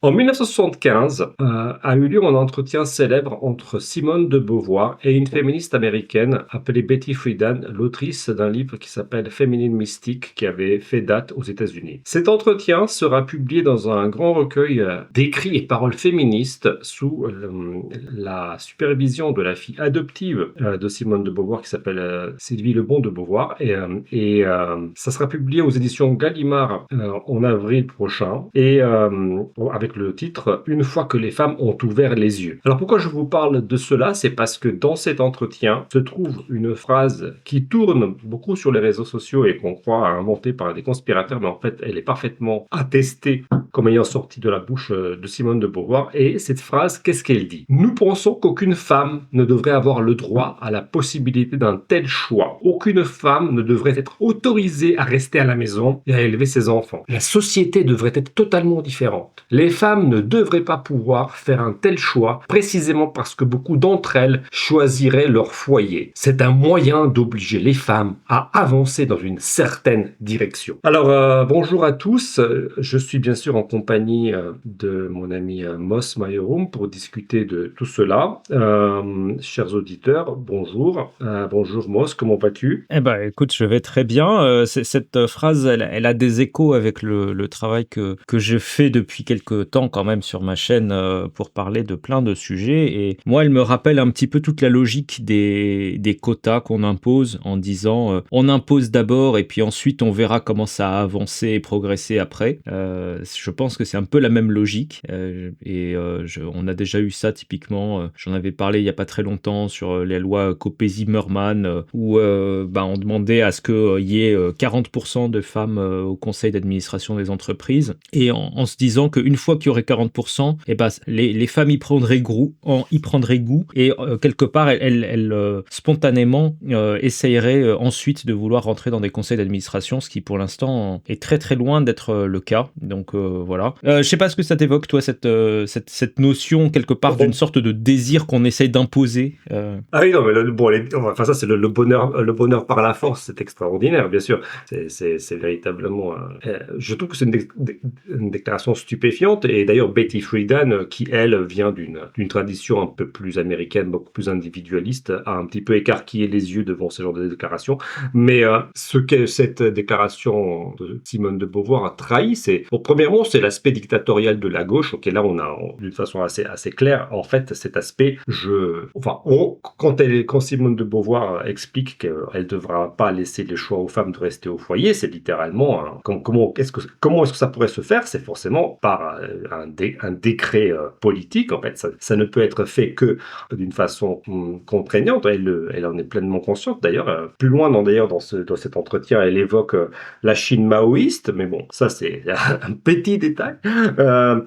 En 1975, a eu lieu un entretien célèbre entre Simone de Beauvoir et une féministe américaine appelée Betty Friedan, l'autrice d'un livre qui s'appelle Féminine mystique, qui avait fait date aux États-Unis. Cet entretien sera publié dans un grand recueil d'écrits et paroles féministes sous la supervision de la fille adoptive de Simone de Beauvoir, qui s'appelle Sylvie Lebon de Beauvoir, ça sera publié aux éditions Gallimard en avril prochain, avec le titre Une fois que les femmes ont ouvert les yeux. Alors pourquoi je vous parle de cela? C'est parce que dans cet entretien se trouve une phrase qui tourne beaucoup sur les réseaux sociaux et qu'on croit inventée par des conspirateurs, mais en fait elle est parfaitement attestée comme ayant sorti de la bouche de Simone de Beauvoir. Et cette phrase, qu'est-ce qu'elle dit? Nous pensons qu'aucune femme ne devrait avoir le droit à la possibilité d'un tel choix. Aucune femme ne devrait être autorisée à rester à la maison et à élever ses enfants. La société devrait être totalement différente. Les femmes ne devraient pas pouvoir faire un tel choix précisément parce que beaucoup d'entre elles choisiraient leur foyer. C'est un moyen d'obliger les femmes à avancer dans une certaine direction. Alors, bonjour à tous. Je suis bien sûr en compagnie de mon ami Moss Mayerum pour discuter de tout cela. Chers auditeurs, bonjour. Bonjour Moss, comment vas-tu? Eh ben, écoute, je vais très bien. Cette phrase, elle a des échos avec le travail que je fais depuis quelque temps quand même sur ma chaîne pour parler de plein de sujets. Et moi, elle me rappelle un petit peu toute la logique des quotas qu'on impose en disant on impose d'abord et puis ensuite on verra comment ça a avancé et progressé après. Je pense que c'est un peu la même logique. On a déjà eu ça typiquement. J'en avais parlé il y a pas très longtemps sur les lois Copé-Zimmermann où on demandait à ce qu'il y ait 40% de femmes au conseil d'administration des entreprises, et en se disant qu'une fois qu'il y aurait 40%, les femmes y prendraient goût, et quelque part, elles spontanément essayeraient ensuite de vouloir rentrer dans des conseils d'administration, ce qui pour l'instant est très très loin d'être le cas. Donc voilà. Je sais pas ce que ça t'évoque, toi, cette notion quelque part d'une sorte de désir qu'on essaye d'imposer. Ah oui, non, mais enfin, ça, c'est le bonheur par la force, c'est extraordinaire, bien sûr. C'est véritablement. Je trouve que c'est une déclaration stupéfiante. Et d'ailleurs, Betty Friedan, qui elle vient d'une tradition un peu plus américaine, beaucoup plus individualiste, a un petit peu écarquillé les yeux devant ce genre de déclaration. Mais ce que cette déclaration de Simone de Beauvoir a trahi, premièrement, c'est l'aspect dictatorial de la gauche. Ok, là, on a d'une façon assez claire, en fait, cet aspect. Quand Simone de Beauvoir explique qu'elle ne devra pas laisser les choix aux femmes de rester au foyer, c'est littéralement comment est-ce que ça pourrait se faire? C'est forcément par un décret politique. En fait, ça ne peut être fait que d'une façon contraignante. Elle en est pleinement consciente. D'ailleurs, plus loin dans cet entretien, elle évoque la Chine maoïste, mais bon, ça c'est un petit détail. Voilà.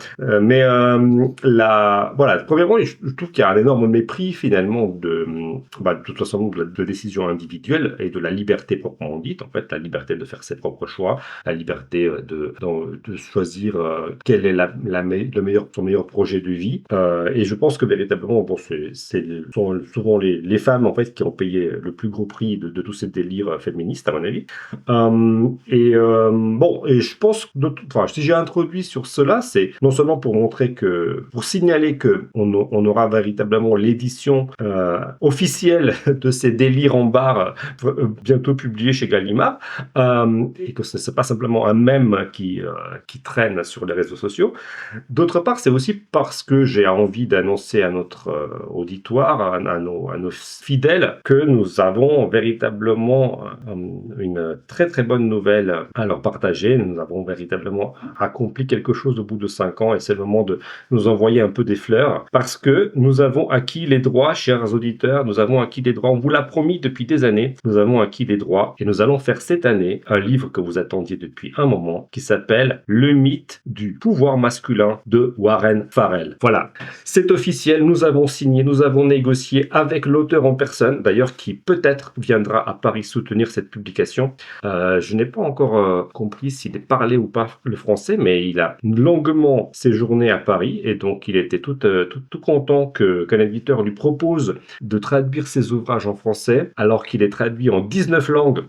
Premièrement, je trouve qu'il y a un énorme mépris finalement de toute façon de décision individuelle et de la liberté proprement dite. En fait, la liberté de faire ses propres choix, la liberté de choisir quel est son meilleur projet de vie. Et je pense que véritablement, sont souvent les femmes en fait qui ont payé le plus gros prix de tous ces délires féministes, à mon avis. Et je pense, si j'ai introduit sur cela, c'est non seulement pour signaler que on aura véritablement l'édition officielle de ces délires en barre bientôt publiée chez Gallimard, et que ce n'est pas simplement un mème qui traîne sur les réseaux sociaux. D'autre part, c'est aussi parce que j'ai envie d'annoncer à notre auditoire, à nos fidèles, que nous avons véritablement une très très bonne nouvelle à leur partager. Nous avons véritablement accompli quelque chose au bout de 5 ans, et c'est le moment de nous envoyer un peu des fleurs, parce que nous avons acquis les droits, chers auditeurs, nous avons acquis les droits, on vous l'a promis depuis des années, nous avons acquis les droits, et nous allons faire cette année un livre que vous attendiez depuis un moment, qui s'appelle Le mythe du pouvoir masculin de Warren Farrell. Voilà, c'est officiel, nous avons signé, nous avons négocié avec l'auteur en personne, d'ailleurs, qui peut-être viendra à Paris soutenir cette publication. Je n'ai pas encore compris s'il est parlé ou pas le français, mais il a longuement séjourné à Paris, et donc il était tout content qu'un éditeur lui propose de traduire ses ouvrages en français, alors qu'il est traduit en 19 langues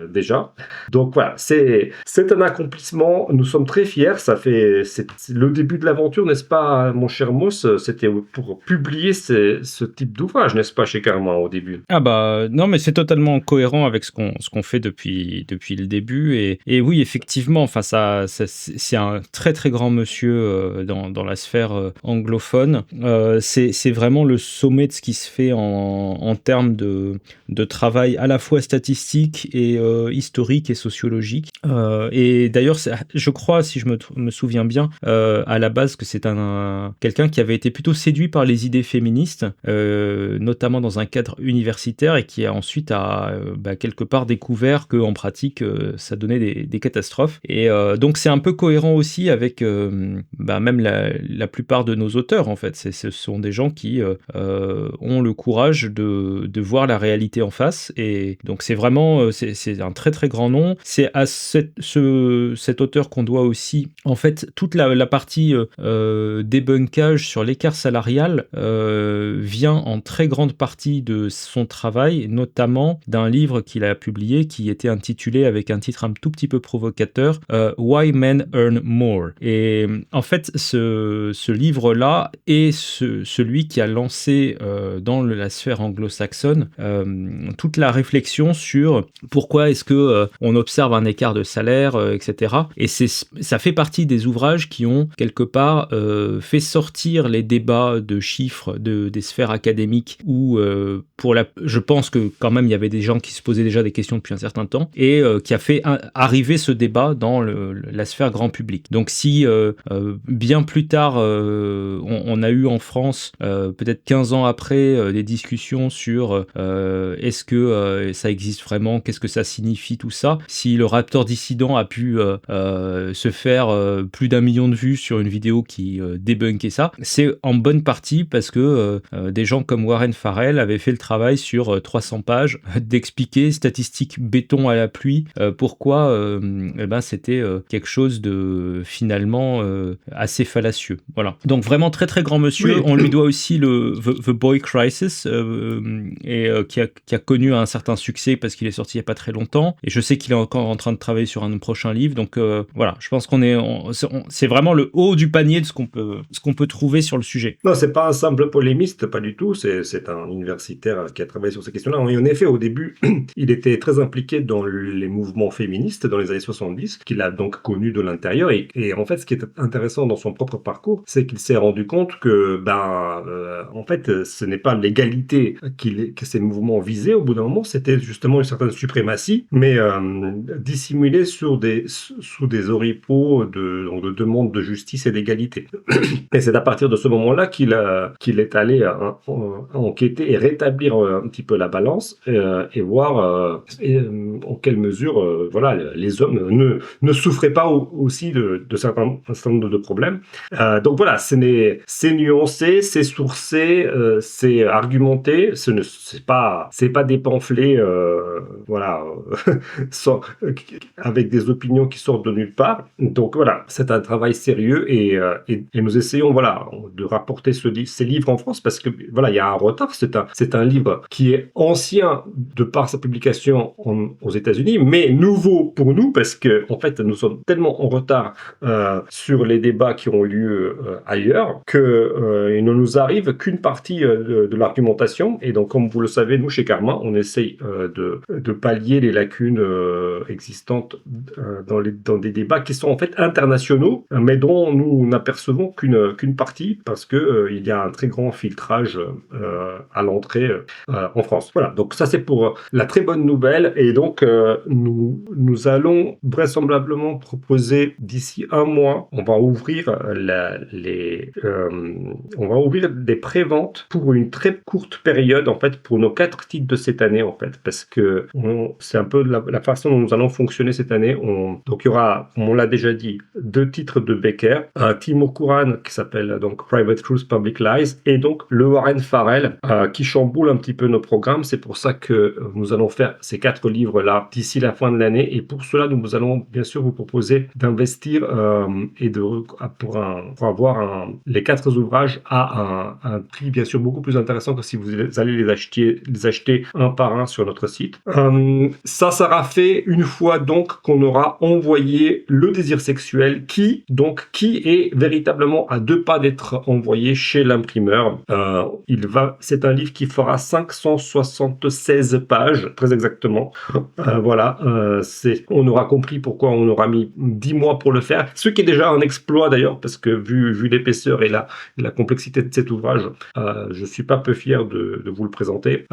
déjà. Donc voilà, c'est un accomplissement, nous sommes très fiers, c'est le début de l'aventure, n'est-ce pas, mon cher Moss? C'était pour publier ce type d'ouvrage, n'est-ce pas, chez Carmin, au début? Ah bah non, mais c'est totalement cohérent avec ce qu'on fait depuis le début et oui effectivement, enfin c'est un très très grand monsieur dans la sphère anglophone. C'est vraiment le sommet de ce qui se fait en termes de travail à la fois statistique et historique et sociologique. Et d'ailleurs, je crois, si je me souviens bien, à la base que c'est quelqu'un qui avait été plutôt séduit par les idées féministes, notamment dans un cadre universitaire et qui a ensuite quelque part découvert qu'en pratique ça donnait des catastrophes et donc c'est un peu cohérent aussi avec même la plupart de nos auteurs en fait. Ce sont des gens qui ont le courage de voir la réalité en face et donc c'est vraiment c'est un très très grand nom. C'est à cet auteur qu'on doit aussi en fait toute la partie débunkage sur l'écart salarial vient en très grande partie de son travail, notamment d'un livre qu'il a publié qui était intitulé avec un titre un tout petit peu provocateur, Why Men Earn More. Et en fait, ce livre-là est celui qui a lancé dans la sphère anglo-saxonne toute la réflexion sur pourquoi est-ce que on observe un écart de salaire, etc. Et ça fait partie des ouvrages qui ont quelque part fait sortir les débats de chiffres des sphères académiques où je pense que quand même il y avait des gens qui se posaient déjà des questions depuis un certain temps et qui a fait arriver ce débat dans la sphère grand public. Donc si bien plus tard on a eu en France peut-être 15 ans après des discussions sur est-ce que ça existe vraiment, qu'est-ce que ça signifie tout ça, si le Raptor dissident a pu se faire plus d'1 million de vues sur une vidéo qui débunkait ça, c'est en bonne partie parce que des gens comme Warren Farrell avaient fait le travail sur 300 pages d'expliquer statistiques béton à la pluie pourquoi c'était quelque chose de finalement assez fallacieux. Voilà. Donc vraiment très très grand monsieur. Oui. On lui doit aussi le The Boy Crisis qui a connu un certain succès parce qu'il est sorti il n'y a pas très longtemps et je sais qu'il est encore en train de travailler sur un prochain livre. Donc voilà, je pense c'est vraiment le haut du panier de ce qu'on peut trouver sur le sujet. Non, c'est pas un simple polémiste, pas du tout. C'est un universitaire qui a travaillé sur ces questions-là. Et en effet, au début, il était très impliqué dans les mouvements féministes dans les années 70, qu'il a donc connu de l'intérieur. Et en fait, ce qui est intéressant dans son propre parcours, c'est qu'il s'est rendu compte que, en fait, ce n'est pas l'égalité que ces mouvements visaient. Au bout d'un moment, c'était justement une certaine suprématie, mais dissimulée sous des oripeaux de demande de justice et d'égalité. Et c'est à partir de ce moment-là qu'il est allé enquêter et rétablir un petit peu la balance et voir en quelle mesure les hommes ne souffraient pas aussi de un certain nombre de problèmes. Donc voilà, c'est nuancé, c'est sourcé, c'est argumenté, c'est pas des pamphlets avec des opinions qui sortent de nulle part. Donc voilà, c'est un travail sérieux et nous essayons de rapporter ces livres en France parce que il y a un retard. C'est un livre qui est ancien de par sa publication aux États-Unis, mais nouveau pour nous parce que en fait nous sommes tellement en retard sur les débats qui ont lieu ailleurs que il ne nous arrive qu'une partie de l'argumentation. Et donc comme vous le savez, nous chez Carmin, on essaye de pallier les lacunes existantes dans des débats qui sont en fait internationaux, mais dont nous n'apercevons qu'une partie parce que il y a un très grand filtrage à l'entrée en France. Voilà, donc ça c'est pour la très bonne nouvelle. Et donc nous allons vraisemblablement proposer d'ici un mois, on va ouvrir des préventes pour une très courte période en fait pour nos 4 titres de cette année en fait, parce que c'est un peu la façon dont nous allons fonctionner cette année. Donc il y aura, on l'a déjà dit, 2 titres de Becker, un Timur Kuran qui s'appelle donc Private Truth, Public Lies, et donc le Warren Farrell qui chamboule un petit peu nos programmes. C'est pour ça que nous allons faire ces 4 livres-là d'ici la fin de l'année, et pour cela nous allons bien sûr vous proposer d'investir pour avoir les 4 ouvrages à un prix bien sûr beaucoup plus intéressant que si vous allez les acheter un par un sur notre site. Ça sera fait une fois donc qu'on aura envoyé Le Désir Sexuel qui donc donc qui est véritablement à 2 pas d'être envoyé chez l'imprimeur. C'est un livre qui fera 576 pages, très exactement. Voilà, on aura compris pourquoi on aura mis 10 mois pour le faire, ce qui est déjà un exploit d'ailleurs, parce que vu l'épaisseur et la complexité de cet ouvrage, je suis pas peu fier de vous le présenter.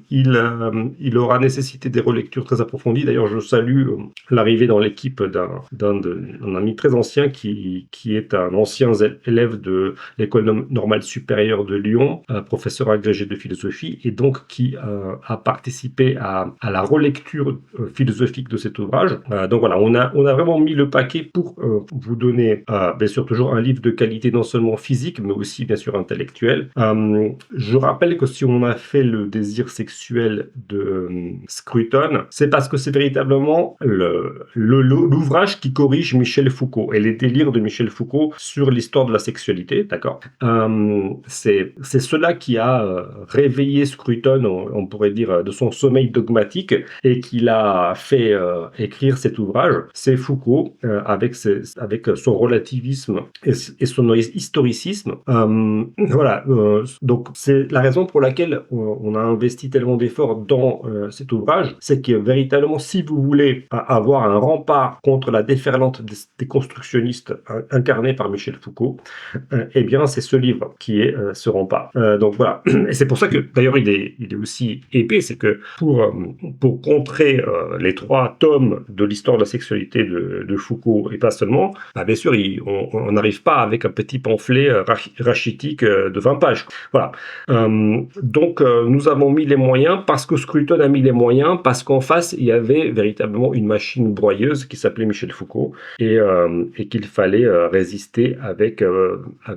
Il aura nécessité des relectures très approfondies. D'ailleurs, je salue l'arrivée dans l'équipe d'un ami très ancien qui est un ancien élève de l'École normale supérieure de Lyon, professeur agrégé de philosophie, et donc qui a participé à la relecture philosophique de cet ouvrage. Donc voilà, on a vraiment mis le paquet pour vous donner, bien sûr, toujours un livre de qualité non seulement physique, mais aussi, bien sûr, intellectuelle. Je rappelle que si on a fait le désir sexuel de Scruton, c'est parce que c'est véritablement l'ouvrage qui corrige Michel Foucault et les délires de Michel Foucault sur l'histoire de la sexualité, d'accord. C'est cela qui a réveillé Scruton, on pourrait dire, de son sommeil dogmatique et qui l'a fait écrire cet ouvrage. C'est Foucault avec son relativisme et son historicisme. Voilà, donc c'est la raison pour laquelle on a investi tellement d'efforts dans cet ouvrage, c'est que véritablement, si vous voulez avoir un rempart contre la déferlante des constructionnistes incarnés par Michel Foucault, eh bien c'est ce livre qui est ce rempart. Donc voilà, et c'est pour ça que d'ailleurs il est aussi épais, c'est que pour contrer les 3 tomes de l'histoire de la sexualité de Foucault, et pas seulement, bien sûr on n'arrive pas avec un petit pamphlet rachitique de 20 pages. Voilà. Donc nous avons mis les moyens parce que Scruton a mis les moyens, parce qu'en face il y avait véritablement une machine broyeuse qui s'appelait Michel Foucault et qu'il fallait résister avec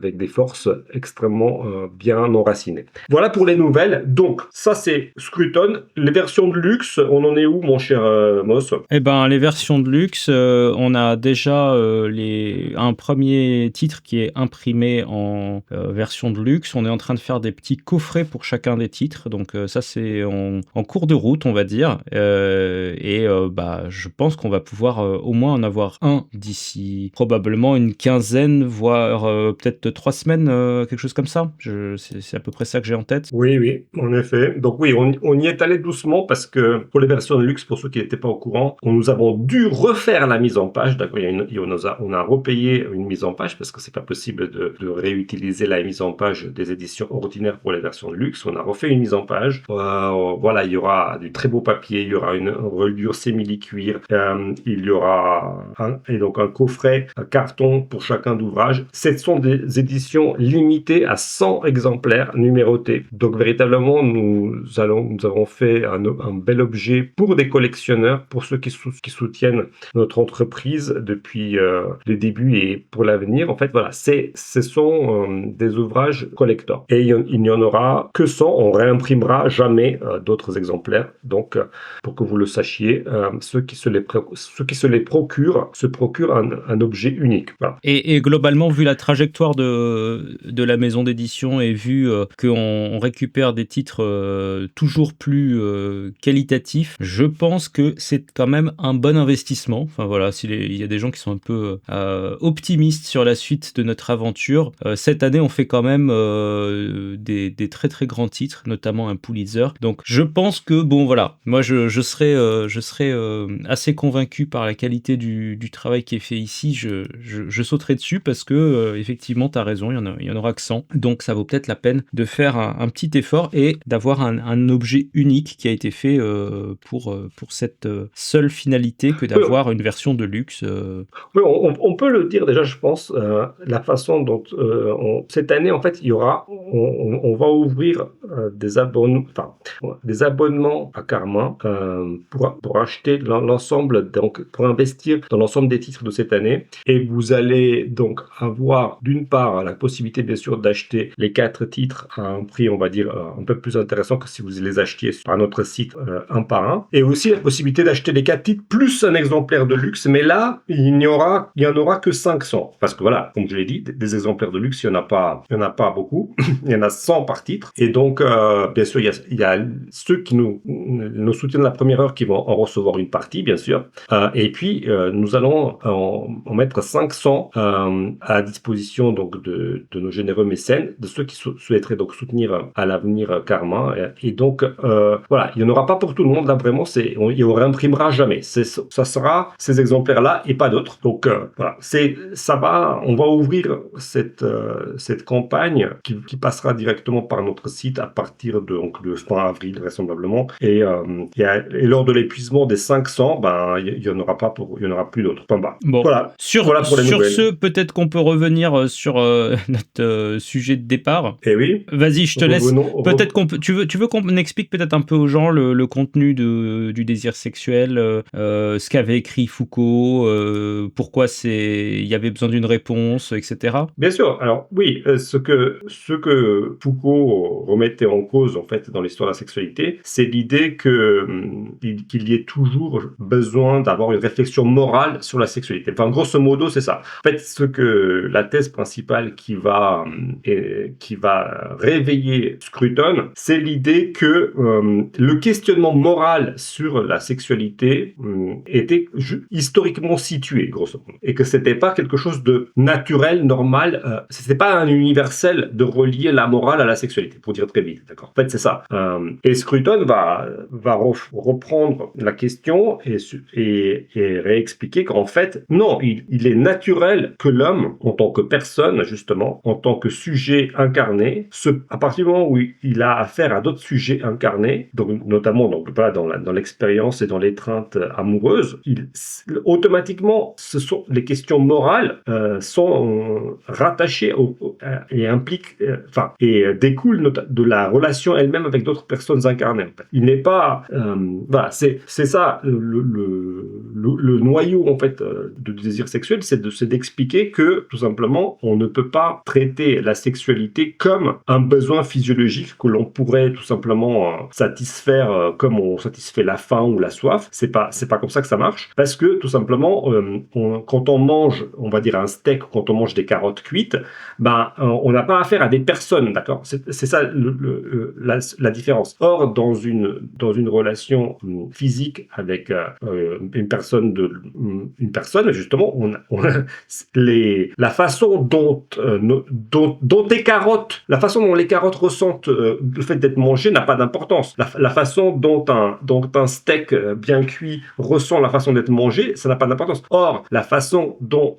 des forces extrêmement bien enracinées. Voilà pour les nouvelles. Donc ça c'est Scruton. Les versions de luxe, on en est où, mon cher Moss? Eh ben, les versions de luxe, on a déjà un premier titre qui est imprimé en version de luxe. On est en train de faire des petits coffrets pour chacun des titres. Donc ça, c'est en cours de route, on va dire. Je pense qu'on va pouvoir au moins en avoir un d'ici probablement une quinzaine, voire peut-être 3 semaines, quelque chose comme ça. C'est à peu près ça que j'ai en tête. Oui, en effet. Donc oui, on y est allé doucement parce que pour les versions de luxe, pour ceux qui n'étaient pas au courant, nous avons dû refaire la mise en page. D'accord, on a repayé une mise en page parce que c'est pas possible de réutiliser la mise en page des éditions ordinaires pour les versions de luxe. On a refait une mise en page. Voilà, il y aura du très beau papier, il y aura une reliure simili-cuir, il y aura un coffret, un carton pour chacun d'ouvrage. Ce sont des éditions limitées à 100 exemplaires numérotés. Donc véritablement, nous avons fait un bel objet pour des collectionneurs, pour ceux qui soutiennent notre entreprise depuis le début et pour l'avenir. En fait, voilà, ce sont des ouvrages collector. Et il n'y en aura que 100. On réimprimera jamais d'autres exemplaires. Donc, pour que vous le sachiez, ceux qui se les procurent se procurent un objet unique. Voilà. Et globalement, vu la trajectoire de la maison d'édition et vu qu'on récupère des titres toujours plus qualitatifs, je pense que c'est quand même un bon investissement. Enfin voilà, il y a des gens qui sont un peu optimistes sur la suite de notre aventure, cette année on fait quand même des très très grands titres, notamment un Pulitzer. Donc je pense que bon voilà, moi je serais assez convaincu par la qualité du travail qui est fait ici. Je sauterai dessus parce que effectivement t'as raison, il y en aura que 100. Donc ça vaut peut-être la peine de faire un petit effort et d'avoir un objet unique qui a été fait pour cette seule finalité que d'avoir une version de luxe. Oui, on peut le dire déjà, je pense, la façon dont cette année, en fait, on va ouvrir des abonnements à Carmin pour acheter l'ensemble, donc pour investir dans l'ensemble des titres de cette année. Et vous allez donc avoir d'une part la possibilité, bien sûr, d'acheter les 4 titres à un prix, on va dire, un peu plus intéressant que si vous les achetiez par notre site un par un. Et aussi la possibilité d'acheter les 4 titres plus un exemplaire de luxe. Mais là, il n'y en aura que 500. Parce que voilà, comme je l'ai dit, des exemplaires de luxe, il n'y en a pas beaucoup. Il y en a 100 par titre. Et donc, bien sûr, il y a ceux qui nous soutiennent la première heure qui vont en recevoir une partie, bien sûr. Et puis, nous allons en mettre 500 à disposition donc de nos généreux mécènes, de ceux qui souhaiteraient donc soutenir à l'avenir Karma. Et donc voilà, il n'y en aura pas pour tout le monde. Là vraiment, il ne réimprimera jamais. Ça sera ces exemplaires-là et pas d'autres. Donc voilà, on va ouvrir cette campagne qui passera directement par notre site à partir de fin avril vraisemblablement. Et lors de l'épuisement des 500, il y en aura plus d'autres. Enfin, Bon, voilà pour les sur nouvelles. ce, peut-être qu'on peut revenir sur notre sujet de départ. Eh oui. Vas-y, je te laisse. Peut-être tu veux qu'on explique peut-être un peu aux gens le contenu du désir sexuel, ce qu'avait écrit Foucault, pourquoi il y avait besoin d'une réponse, etc. Bien sûr. Alors oui, ce que Foucault remettait en cause en fait dans l'histoire de la sexualité, c'est l'idée qu'il y ait toujours besoin d'avoir une réflexion morale sur la sexualité. Enfin, grosso modo, c'est ça. En fait, la thèse principale qui va réveiller Scruton, c'est l'idée que le questionnement moral sur la sexualité était historiquement situé, grosso modo, et que c'était pas quelque chose de naturel, normal. C'était pas un universel de relier la morale à la sexualité, pour dire très vite. D'accord. En fait, c'est ça. Et Scruton va reprendre la question et réexpliquer qu'en fait, non, il est naturel que l'homme, en tant que personne, justement, en tant que sujet incarné, à partir du moment où il a affaire à d'autres sujets incarnés, donc notamment dans l'expérience et dans l'étreinte amoureuse, automatiquement, les questions morales sont rattachées et impliquent, et découlent de la relation elle-même avec d'autres personnes incarnées. En fait. Il n'est pas, voilà, c'est ça le noyau en fait du désir sexuel, c'est d'expliquer que tout simplement on ne peut pas traiter la sexualité comme un besoin physiologique que l'on pourrait tout simplement satisfaire comme on satisfait la faim ou la soif. C'est pas comme ça que ça marche, parce que tout simplement quand on mange, on va dire un steak, quand on mange des carottes cuites, on n'a pas affaire à des personnes, d'accord. C'est ça la différence. Or dans une relation physique avec une personne justement, la façon dont les carottes, la façon dont les carottes ressentent le fait d'être mangées n'a pas d'importance. La façon dont un steak bien cuit ressent la façon d'être mangé, ça n'a pas d'importance. Or, la façon dont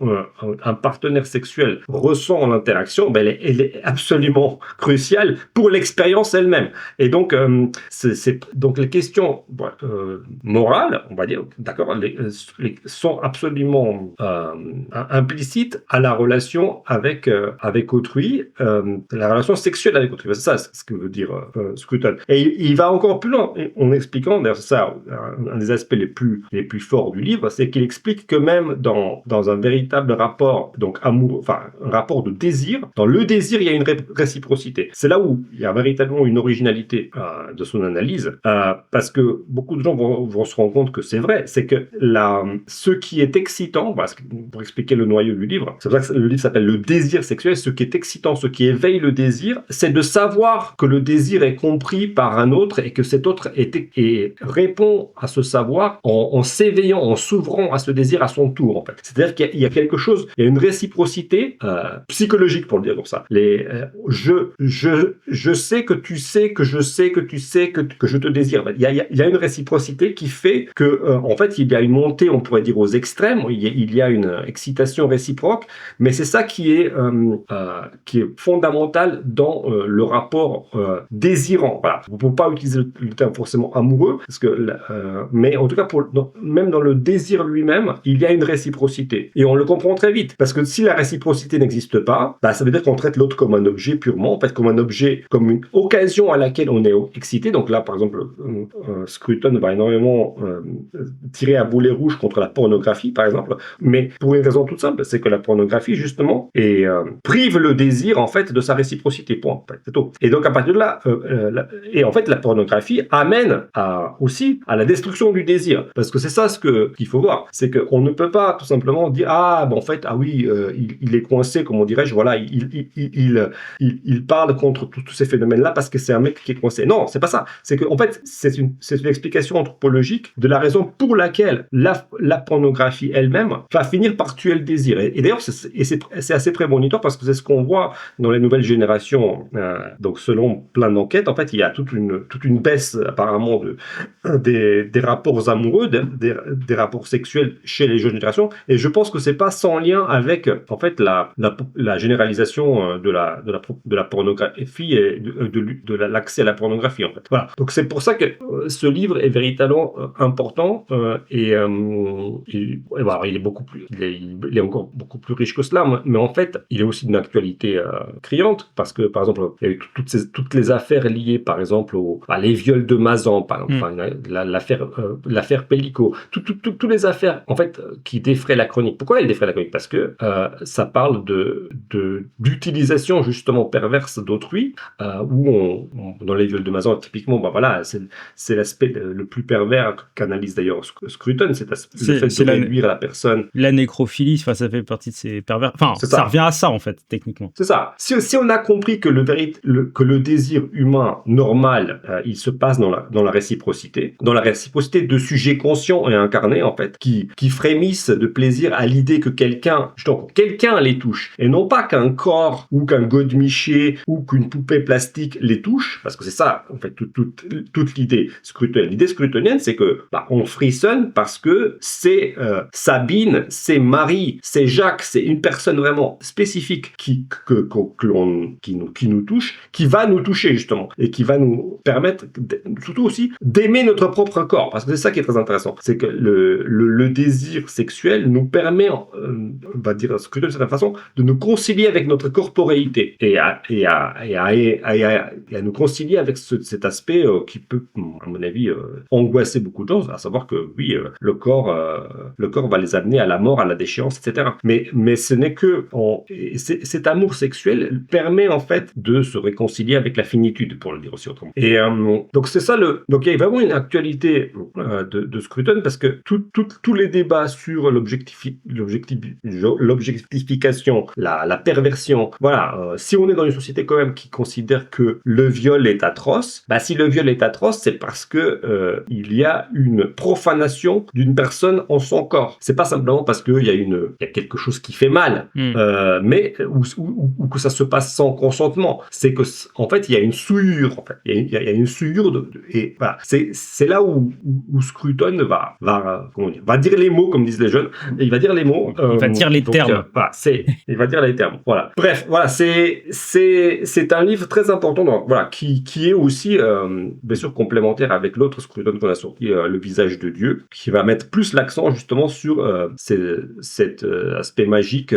un partenaire sexuel ressent l'interaction, elle est absolument cruciale pour l'expérience elle-même. Et donc, donc les questions morales, on va dire, d'accord, sont absolument implicites à la relation avec autrui, la relation sexuelle avec autrui. C'est ça ce que veut dire Scruton. Et il va encore plus loin en expliquant, d'ailleurs c'est ça un des aspects les plus forts du livre, c'est qu'il explique que même dans un véritable rapport, donc amour, enfin un rapport de désir, dans le désir il y a une réciprocité. C'est là où il y a véritablement une originalité de son analyse, parce que beaucoup de gens vont se rendre compte que c'est vrai, c'est que ce qui est excitant, pour expliquer le noyau du livre, c'est pour ça que le livre s'appelle Le désir sexuel, ce qui est excitant, ce qui éveille le désir, c'est de savoir que le désir est compris par un autre et que cet autre répond à ce savoir en s'éveillant, en s'ouvrant à ce désir à son tour, en fait. C'est-à-dire qu'il y a quelque chose, il y a une réciprocité psychologique, pour le dire comme ça. Je sais que tu sais que je sais que tu sais que je te désire. Il y a une réciprocité qui fait que, en fait, il y a une montée, on pourrait dire, aux extrêmes, il y a une excitation réciproque, mais c'est ça qui est fondamental dans le rapport désirant. Voilà. On ne peut pas utiliser le terme forcément amoureux, parce que, mais en tout cas, même dans le désir lui-même, il y a une réciprocité. Et on le comprend très vite, parce que si la réciprocité n'existe pas, ça veut dire qu'on traite l'autre comme un objet purement, en fait, comme un objet, comme une occasion à laquelle on est excité. Donc là, par exemple, Scruton va énormément tirer à boulet rouge contre la pornographie, par exemple, mais pour une raison toute simple, c'est que la pornographie, justement, prive le désir, en fait, de sa réciprocité, point. En fait, c'est tout. Et donc, à partir de là, et en fait, la pornographie amène aussi à la destruction du désir, parce que c'est ça qu'il faut voir, c'est qu'on ne peut pas tout simplement dire en fait, oui, il est coincé, comment dirais-je, voilà, il parle contre tous ces phénomènes-là parce que c'est un mec qui est coincé. Non, c'est pas ça. C'est que en fait, c'est une explication anthropologique de la raison pour laquelle la pornographie elle-même va finir finir par tuer le désir. Et d'ailleurs, c'est assez prémonitoire parce que c'est ce qu'on voit dans les nouvelles générations. Donc, selon plein d'enquêtes, en fait, il y a toute une baisse apparemment des rapports amoureux, des rapports sexuels chez les jeunes générations. Et je pense que c'est pas sans lien avec, en fait, la généralisation de la pornographie et de l'accès à la pornographie, en fait. Voilà. Donc, c'est pour ça que ce livre est véritablement important voilà, il est encore beaucoup plus riche que cela, mais en fait, il est aussi d'une actualité criante parce que, par exemple, il y a eu toutes les affaires liées, par exemple, à les viols de Mazan, par exemple, l'affaire Pellico, toutes les affaires, en fait, qui défraient la chronique. Pourquoi elles défraient la chronique? Parce que ça parle d'utilisation justement perverse d'autrui, où dans les viols de Mazan, typiquement, voilà, c'est l'aspect le plus pervers qu'analyse d'ailleurs Scruton, le fait de réduire la personne. La nécrophilie, ça fait partie de ces pervers. Ça revient à ça, en fait, techniquement. C'est ça. Si on a compris que le désir humain normal, il se passe dans la réciprocité de sujets conscients et incarnés, en fait, qui frémissent de plaisir à l'idée que quelqu'un les touche, et non pas qu'un corps ou qu'un godemiché ou qu'une poupée plastique les touche, parce que c'est ça, en fait, toute l'idée scrutonienne. L'idée scrutonienne, c'est que on frissonne parce que c'est Sabine, c'est Marie, c'est Jacques, c'est une personne vraiment spécifique qui nous touche, qui va nous toucher justement, et qui va nous permettre surtout aussi d'aimer notre propre corps, parce que c'est ça qui est très intéressant, c'est que le désir sexuel nous permet, on va dire scruter de certaine façon, de nous concilier avec notre corporéité et à nous concilier avec cet aspect qui peut, à mon avis, angoisser beaucoup de gens, à savoir que oui, le corps va les amener à la mort, à la déchéance, etc. Mais ce n'est que cet amour sexuel permet en fait de se réconcilier avec la finitude, pour le dire aussi autrement. Et donc c'est ça donc il y a vraiment une actualité de Scruton, parce que tous les débats sur l'objectification, la perversion, voilà, si on est dans une société quand même qui considère que le viol est atroce, si le viol est atroce, c'est parce que il y a une profanation d'une personne en son corps. C'est pas simplement parce qu'il y a quelque chose qui fait mal, mais ou que ça se passe sans consentement. C'est que en fait il y a une souillure. En fait, il y a une souillure et voilà. C'est là où Scruton va dire les mots, comme disent les jeunes. Et il va dire les mots. Il va dire les termes. Voilà, il va dire les termes. Voilà. Bref, voilà, c'est un livre très important. Voilà, qui est aussi bien sûr complémentaire avec l'autre Scruton qu'on a sorti, Le visage de Dieu, qui va mettre plus l'accent justement sur cet aspect magique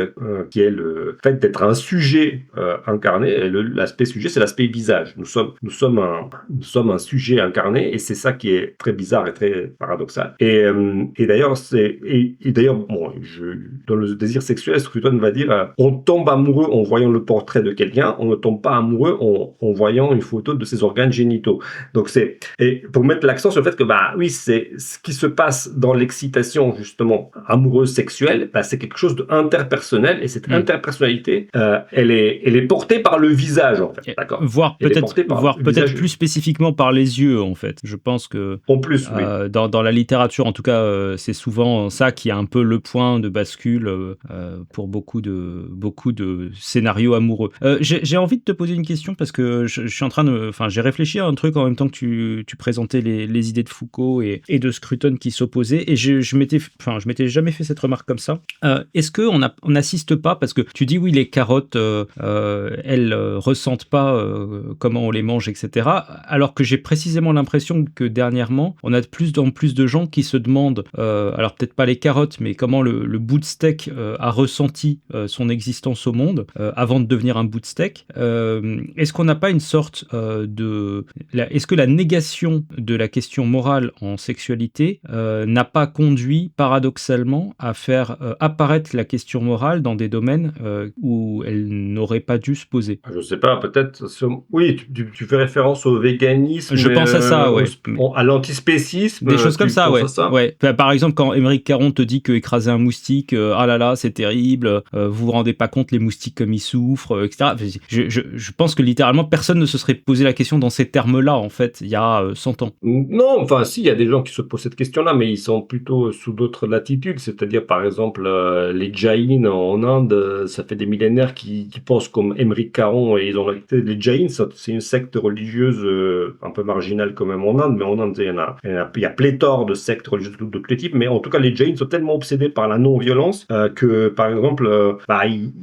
qui est le fait d'être un sujet incarné. Et l'aspect sujet, c'est l'aspect visage. Nous sommes un sujet incarné, et c'est ça qui est très bizarre et très paradoxal. Et d'ailleurs, dans le désir sexuel, Scruton va dire on tombe amoureux en voyant le portrait de quelqu'un, on ne tombe pas amoureux en voyant une photo de ses organes génitaux. Donc et pour mettre l'accent sur le fait que oui, c'est ce qui se passe dans l'excitation justement amoureuse sexuelle, c'est quelque chose d'interpersonnel, et cette interpersonnalité, elle est portée par le visage, en fait. D'accord. Voire peut-être plus spécifiquement par les yeux, en fait. Je pense que en plus, oui. Dans la littérature, en tout cas, c'est souvent ça qui est un peu le point de bascule pour beaucoup de scénarios amoureux. J'ai envie de te poser une question, parce que je suis en train j'ai réfléchi à un truc en même temps que tu présentais les idées de Foucault et de Scruton qui s'opposaient, et je m'étais jamais fait cette remarque comme ça. Est-ce que on n'assiste pas, parce que tu dis oui, les carottes, elles ressentent pas comment on les mange, etc. Alors que j'ai précisément l'impression que dernièrement, on a de plus en plus de gens qui se demandent, alors peut-être pas les carottes, mais comment le bout de steak a ressenti son existence au monde avant de devenir un bout de steak. Est-ce qu'on n'a pas une sorte est-ce que la négation de la question morale en sexualité n'a pas conduit paradoxalement à faire apparaître la question morale dans des domaines où elle n'aurait pas dû se poser? Je sais pas, peut-être. Oui, tu fais référence au véganisme. Je pense à ça, ouais. À l'antispécisme. Des choses comme ça, ouais. Ça ouais. Par exemple, quand Émeric Caron te dit que écraser un moustique, ah là là, c'est terrible, vous vous rendez pas compte les moustiques comme ils souffrent, etc. Je pense que littéralement personne ne se serait posé la question dans ces termes-là, en fait, il y a 100 ans. Non, enfin si, il y a des gens qui se posent cette question-là, mais ils sont plutôt sous d'autres latitudes. C'est-à-dire, par par exemple, les Jains en Inde, ça fait des millénaires qui pensent comme Émeric Caron, et ils ont les Jains, c'est une secte religieuse un peu marginale quand même en Inde, mais en Inde, il y a pléthore de sectes religieuses de tous les types, mais en tout cas, les Jains sont tellement obsédés par la non-violence que, par exemple,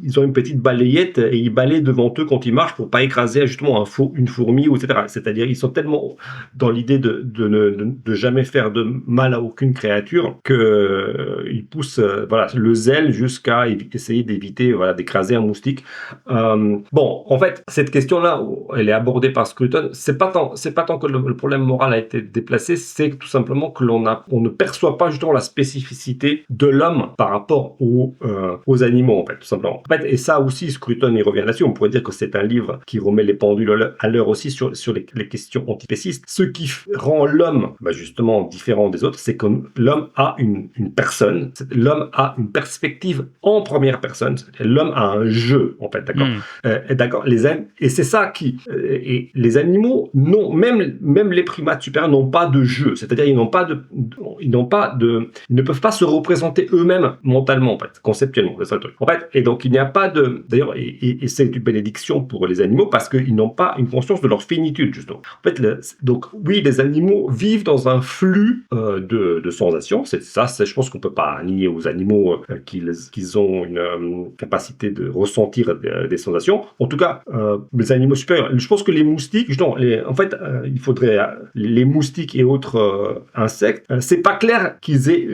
ils ont une petite balayette et ils balayent devant eux quand ils marchent pour pas écraser justement une fourmi, etc. C'est-à-dire, ils sont tellement dans l'idée de jamais faire de mal à aucune créature qu'ils poussent voilà, le zèle jusqu'à essayer d'éviter d'écraser un moustique. Bon, en fait, cette question-là, elle est abordée par Scruton. C'est pas tant que le problème moral a été déplacé, c'est tout simplement que on ne perçoit pas justement la spécificité de l'homme par rapport aux animaux, en fait, tout simplement. En fait, et ça aussi, Scruton y revient là-dessus. On pourrait dire que c'est un livre qui remet les pendules à l'heure aussi sur les questions antispécistes. Ce qui rend l'homme, justement, différent des autres, c'est que l'homme a une personne, l'homme a une perspective en première personne, l'homme a un jeu, en fait, d'accord. D'accord. Et c'est ça et les animaux même les primates supérieurs n'ont pas de jeu, c'est-à-dire ils ne peuvent pas se représenter eux-mêmes mentalement, en fait, conceptuellement, c'est ça le truc. En fait, et donc il n'y a pas d'ailleurs, et c'est une bénédiction pour les animaux parce qu'ils n'ont pas une conscience de leur finitude, justement. En fait, donc oui, les animaux vivent dans un flux de sensations, c'est ça, je pense qu'on peut pas nier aux animaux qu'ils ont une capacité de ressentir des sensations. En tout cas, les animaux supérieurs. Je pense que les moustiques, justement, il faudrait les moustiques et autres insectes. C'est pas clair qu'ils aient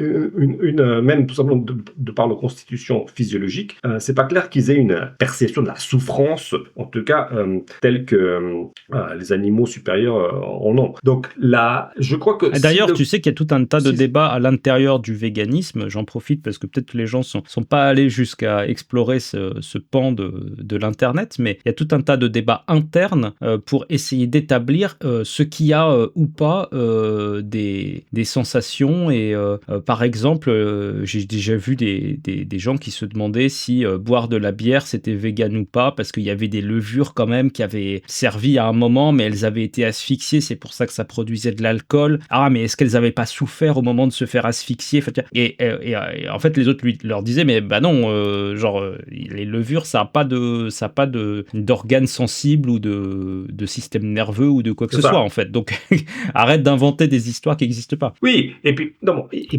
même tout simplement de par leur constitution physiologique, c'est pas clair qu'ils aient une perception de la souffrance, en tout cas telle que les animaux supérieurs en ont. Donc là, je crois que d'ailleurs, tu sais qu'il y a tout un tas de débats à l'intérieur du véganisme. J'en profite parce que peut-être que les gens sont pas allés jusqu'à explorer ce pan de l'internet, mais il y a tout un tas de débats internes pour essayer d'établir ce qu'il y a ou pas des sensations. Et par exemple, j'ai déjà vu des gens qui se demandaient si boire de la bière c'était vegan ou pas, parce qu'il y avait des levures quand même qui avaient servi à un moment, mais elles avaient été asphyxiées, c'est pour ça que ça produisait de l'alcool. Ah, mais est-ce qu'elles n'avaient pas souffert au moment de se faire asphyxier? Et en fait, les autres leur disaient, mais non, les levures, ça n'a pas d'organes sensibles ou de système nerveux ou de quoi que ce soit, en fait. Donc, arrête d'inventer des histoires qui n'existent pas. Oui, et puis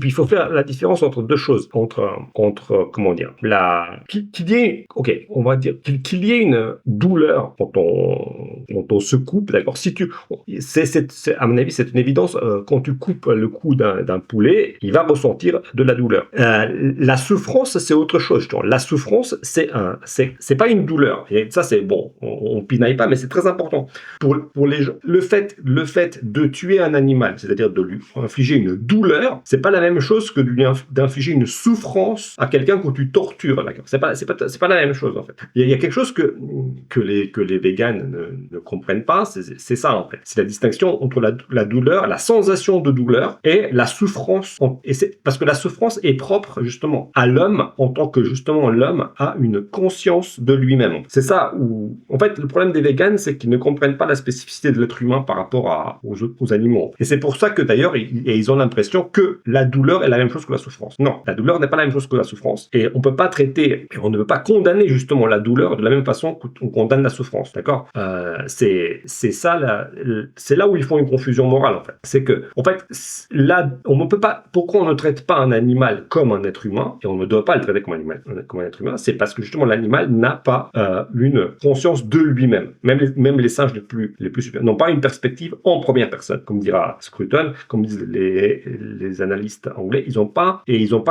il faut faire la différence entre deux choses, entre comment dire, qu'il y ait, ok, on va dire qu'il y ait une douleur quand on se coupe, d'accord. Si à mon avis, c'est une évidence. Quand tu coupes le cou d'un poulet, il va ressentir de la douleur. La souffrance, c'est autre chose. La souffrance, c'est pas une douleur. Et ça, c'est bon, on pinaille pas, mais c'est très important pour les gens. Le fait de tuer un animal, c'est-à-dire de lui infliger une douleur, c'est pas la même chose que d'infliger une souffrance à quelqu'un quand tu tortures. D'accord. C'est pas la même chose, en fait. Il y a quelque chose que les véganes ne comprennent pas, c'est ça, en fait. C'est la distinction entre la douleur, la sensation de douleur et la souffrance. Et c'est parce que la souffrance est propre, justement, à l'homme, en tant que, justement, l'homme a une conscience de lui-même. C'est ça où, en fait, le problème des véganes, c'est qu'ils ne comprennent pas la spécificité de l'être humain par rapport aux animaux. Et c'est pour ça que, d'ailleurs, ils ont l'impression que la douleur est la même chose que la souffrance. Non, la douleur n'est pas la même chose que la souffrance. Et on peut pas traiter, on ne peut pas condamner, justement, la douleur de la même façon qu'on condamne la souffrance. D'accord? C'est là où ils font une confusion morale, en fait. C'est que, en fait, là, on ne peut pas, pourquoi on ne traite pas un animal comme un être humain, et on ne doit pas le traiter comme un être humain, c'est parce que, justement, l'animal n'a pas une conscience de lui-même. Même les singes les plus supérieurs n'ont pas une perspective en première personne, comme dira Scruton, comme disent les analystes anglais, ils n'ont pas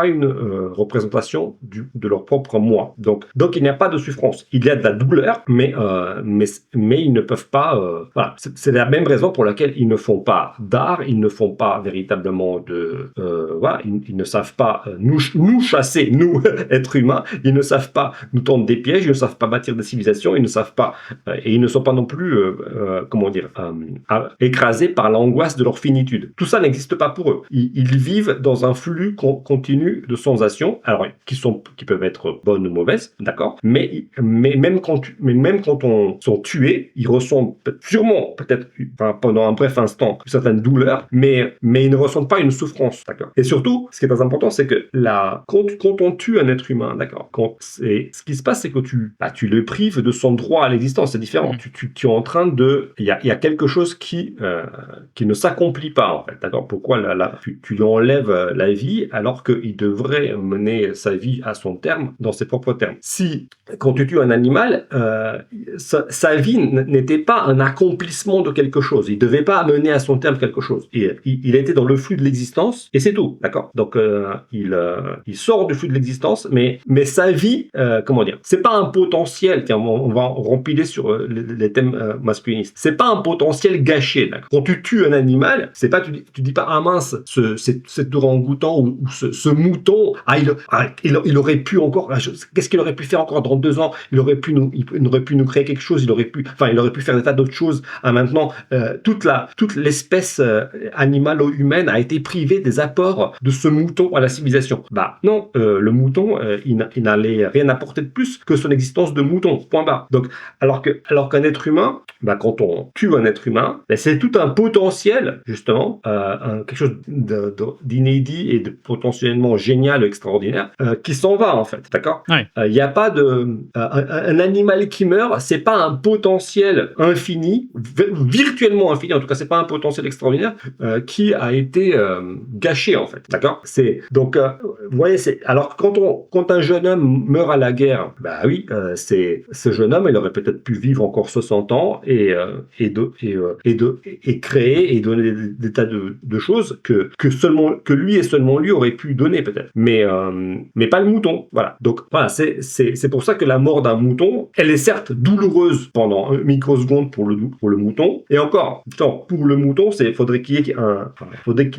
une représentation de leur propre moi. Donc il n'y a pas de souffrance. Il y a de la douleur, mais ils ne peuvent pas. Voilà, c'est la même raison pour laquelle ils ne font pas d'art, ils ne font pas véritablement voilà, ils ne savent pas nous chasser, nous êtres humains, ils ne savent pas nous tendre des pièges, ils ne savent pas bâtir des civilisations, ils ne savent pas et ils ne sont pas non plus écrasés par l'angoisse de leur finitude. Tout ça n'existe pas pour eux. Ils vivent dans un flux continu de sensations, alors qui peuvent être bonnes ou mauvaises, d'accord, mais même quand on sont tués, ils ressentent sûrement peut-être pendant un bref instant une certaine douleur, mais ils ne ressentent pas une souffrance, d'accord. Et surtout, ce qui est très important, c'est que quand on tue un être humain, d'accord, ce qui se passe, c'est que tu le prives de son droit à l'existence. C'est différent. Tu es en train il y a quelque chose qui ne s'accomplit pas, en fait, d'accord. Pourquoi tu lui enlèves la vie alors qu'il devrait mener sa vie à son terme dans ses propres termes. Si quand tu tues un animal, sa vie n'était pas un accomplissement de quelque chose. Il devait pas mener à son terme quelque chose. Il était dans le flux de l'existence et c'est tout, d'accord. Donc il sort du flux de l'existence, mais sa vie, comment dire, c'est pas un potentiel. Tiens, on va rempiler sur les thèmes masculinistes. C'est pas un potentiel gâché. D'accord. Quand tu tues un animal, c'est pas tu dis pas ah mince, cet orang-outan ou ce mouton, il aurait pu encore, qu'est-ce qu'il aurait pu faire encore dans 2 ans? Il aurait pu nous créer quelque chose. Il aurait pu faire des tas d'autres choses. Maintenant, toute l'espèce animale ou humaine a été privée des apports de ce mouton à la civilisation. Bah non, le mouton, il n'allait rien apporter de plus que son existence de mouton. Point barre. Donc, alors qu'un être humain, bah quand on tue un être humain, bah, c'est tout un potentiel justement, quelque chose d'inédit et de potentiellement génial, extraordinaire, qui s'en va en fait. D'accord. Il n'y a pas un animal qui meurt, c'est pas un potentiel infini, virtuellement infini, en tout cas c'est pas un potentiel extraordinaire qui a été gâché en fait, d'accord. Donc vous voyez, alors quand un jeune homme meurt à la guerre, bah oui, ce jeune homme il aurait peut-être pu vivre encore 60 ans et créer et donner des tas de choses que lui et seulement lui aurait pu donner peut-être, mais pas le mouton. Voilà. Donc voilà, c'est pour ça que la mort d'un mouton, elle est certes douloureuse pendant une microseconde pour le mouton, et encore, pour le mouton, faudrait qu'il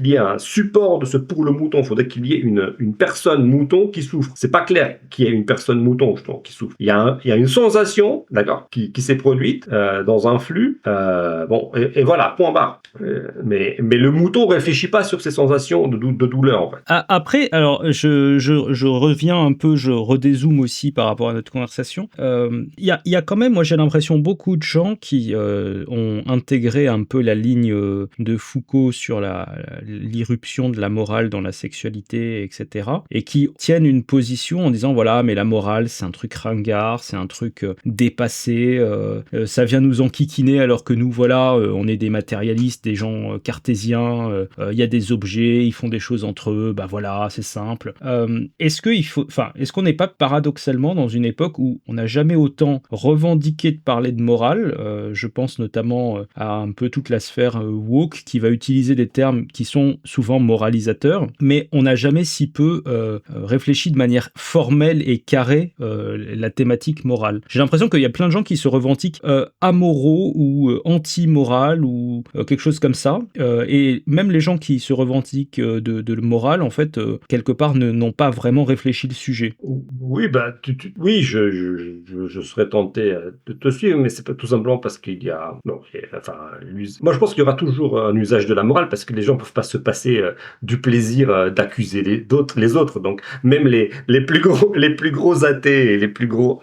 y ait un support de ce pour le mouton, faudrait qu'il y ait une personne mouton qui souffre. C'est pas clair qu'il y ait une personne mouton qui souffre. Il y a une sensation, d'accord, qui s'est produite dans un flux, et voilà, point barre. Mais le mouton réfléchit pas sur ces sensations de douleur en fait. Après, alors je reviens un peu, je redézoome aussi par rapport à notre conversation. Il y a quand même, moi j'ai l'impression, beaucoup de gens qui ont intégré un peu la ligne de Foucault sur l'irruption de la morale dans la sexualité, etc. Et qui tiennent une position en disant voilà, mais la morale c'est un truc ringard, c'est un truc dépassé, ça vient nous enquiquiner alors que nous voilà, on est des matérialistes, des gens cartésiens, il y a des objets, ils font des choses entre eux, bah voilà, c'est simple. Est-ce qu'on n'est pas paradoxalement dans une époque où on n'a jamais autant revendiqué de parler de morale, je pense notamment à un peu toute la sphère woke qui va utiliser des termes qui sont souvent moralisateurs, mais on n'a jamais si peu réfléchi de manière formelle et carrée la thématique morale. J'ai l'impression qu'il y a plein de gens qui se revendiquent amoraux ou anti-morale ou quelque chose comme ça, et même les gens qui se revendiquent de morale, en fait, quelque part n'ont pas vraiment réfléchi le sujet. Oui, bah, oui, je serais tenté de te suivre, mais c'est pas tout simplement parce qu'il y a, moi je pense qu'il y aura toujours un usage de la morale parce que les gens peuvent pas se passer du plaisir d'accuser les autres. Donc même les plus gros athées et les plus gros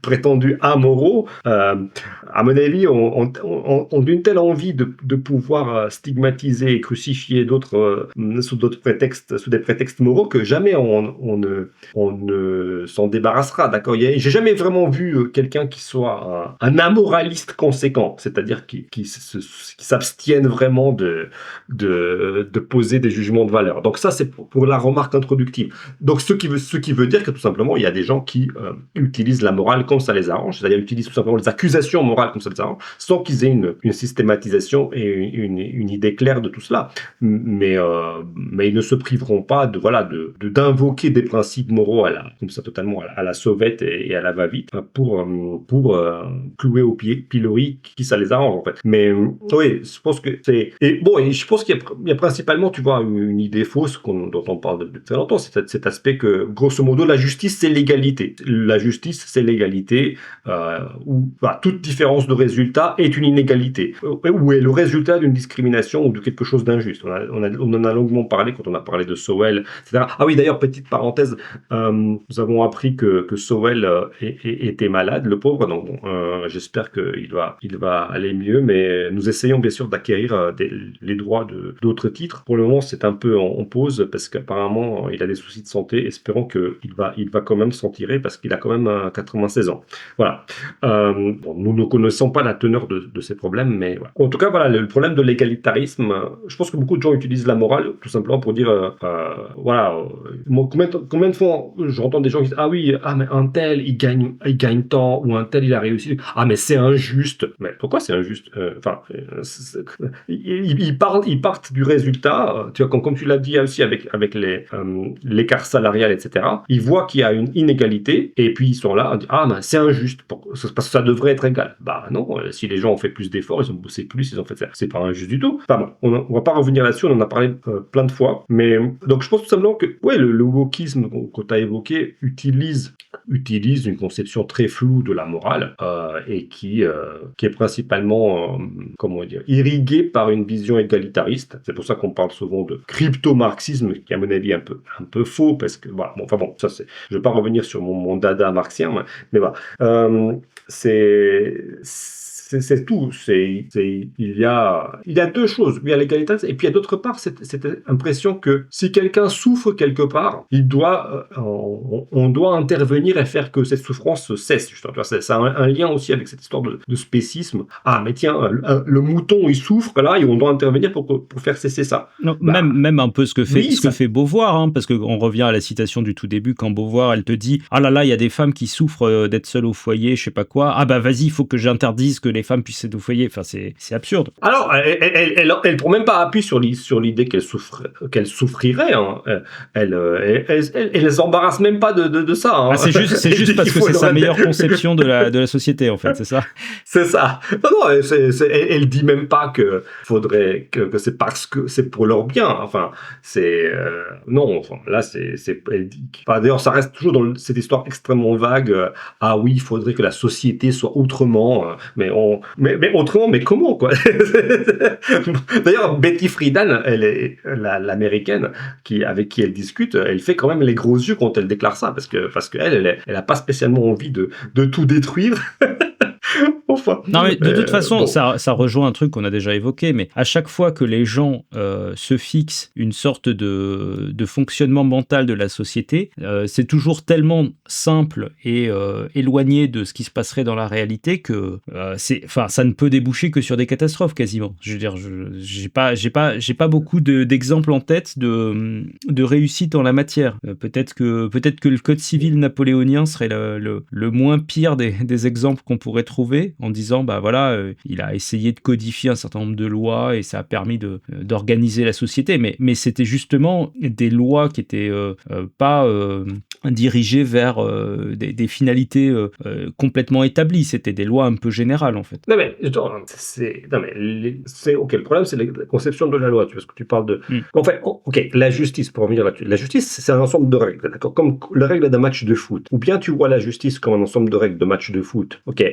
prétendus amoraux, à mon avis, ont d'une telle envie de pouvoir stigmatiser et crucifier d'autres sous des prétextes moraux que jamais on ne s'en débarrassera, d'accord. J'ai jamais vraiment vu quelqu'un qui soit un amoraliste conséquent, c'est-à-dire qui s'abstienne vraiment de poser des jugements de valeur. Donc ça, c'est pour la remarque introductive. Donc ce qui veut dire que tout simplement, il y a des gens qui utilisent la morale comme ça les arrange, c'est-à-dire utilisent tout simplement les accusations morales comme ça les arrange, sans qu'ils aient une systématisation et une idée claire de tout cela. Mais ils ne se priveront pas d'invoquer des principes moraux comme ça totalement à la sauvette et à la va-vite pour clouer au pilori qui ça les arrange en fait. Mais oui, je pense que et je pense qu'il y a principalement, tu vois, une idée fausse dont on parle depuis très longtemps, c'est cet aspect que grosso modo la justice c'est l'égalité. La justice c'est l'égalité, toute différence de résultat est une inégalité, ou est le résultat d'une discrimination ou de quelque chose d'injuste. On en a longuement parlé quand on a parlé de Sowell, etc. Ah oui, d'ailleurs, petite parenthèse, nous avons appris que Sowell était malade, le pauvre, donc j'espère qu'il va aller mieux, mais nous essayons bien sûr d'acquérir les droits d'autres titres. Pour le moment, c'est un peu en pause parce qu'apparemment, il a des soucis de santé. Espérons qu'il va quand même s'en tirer parce qu'il a quand même 96 ans. Voilà. Bon, nous ne connaissons pas la teneur de ces problèmes, mais voilà. En tout cas, voilà, le problème de l'égalitarisme, je pense que beaucoup de gens utilisent la morale tout simplement pour dire, voilà, combien de fois j'entends des gens qui disent ah oui, mais un tel il gagne tant, ou un tel il a réussi, ah mais c'est injuste. Mais pourquoi c'est injuste? Ils partent du résultat, tu vois, comme tu l'as dit aussi avec l'écart salarial, etc. Ils voient qu'il y a une inégalité et puis ils sont là, on dit, ah mais c'est injuste parce que ça devrait être égal. Bah non, si les gens ont fait plus d'efforts, ils ont bossé plus, ils ont fait ça, c'est pas injuste du tout. Enfin bon, on va pas revenir là-dessus, on en a parlé plein de fois, mais donc je pense tout simplement que ouais, le wokisme que tu as évoqué utilise une conception très floue de la morale et qui est principalement comment dire, irriguée par une vision égalitariste. C'est pour ça qu'on parle souvent de crypto-marxisme, qui à mon avis est un peu faux, parce que voilà, bon, enfin bon, ça c'est, je vais pas revenir sur mon dada marxien, mais voilà, c'est tout. Il y a deux choses. Il y a l'égalitarisme et puis il y a d'autre part cette impression que si quelqu'un souffre quelque part, on doit intervenir et faire que cette souffrance cesse. Ça a un lien aussi avec cette histoire de spécisme. Ah mais tiens, le mouton il souffre là et on doit intervenir pour faire cesser ça. Non, même un peu ce que fait Beauvoir, hein, parce qu'on revient à la citation du tout début quand Beauvoir elle te dit ah là là il y a des femmes qui souffrent d'être seules au foyer, je sais pas quoi. Ah bah vas-y, il faut que j'interdise que les femmes puissent être au foyer. Enfin c'est absurde. Alors elle prend même pas appui sur l'idée qu'elle souffrirait. Hein. Elle les embarrasse même pas de ça. Hein. Ah, c'est juste parce que c'est sa meilleure conception de la société en fait, c'est ça. C'est ça. Non, elle dit même pas que faudrait que c'est parce que c'est pour leur bien. Enfin, c'est non. Enfin, là, elle dit. Enfin, d'ailleurs, ça reste toujours dans cette histoire extrêmement vague. Ah oui, il faudrait que la société soit autrement. Mais autrement, mais comment quoi? D'ailleurs, Betty Friedan, elle est l'américaine avec qui elle discute. Elle fait quand même les gros yeux quand elle déclare ça parce que elle a pas spécialement envie de tout détruire. Enfin, non mais de toute façon, bon. ça rejoint un truc qu'on a déjà évoqué, mais à chaque fois que les gens se fixent une sorte de fonctionnement mental de la société, c'est toujours tellement simple et éloigné de ce qui se passerait dans la réalité que ça ne peut déboucher que sur des catastrophes quasiment. Je veux dire, j'ai pas beaucoup d'exemples en tête de réussite en la matière. Peut-être que le code civil napoléonien serait le moins pire des exemples qu'on pourrait trouver, en disant bah voilà, il a essayé de codifier un certain nombre de lois et ça a permis d'organiser la société, mais c'était justement des lois qui étaient pas dirigées vers des finalités complètement établies. C'était des lois un peu générales en fait. Non mais c'est ok. Le problème c'est la conception de la loi. Tu vois ce que tu parles de. En fait, ok, la justice, pour revenir là-dessus. La justice, c'est un ensemble de règles, d'accord, comme les règles d'un match de foot. Ou bien tu vois la justice comme un ensemble de règles de match de foot. Ok,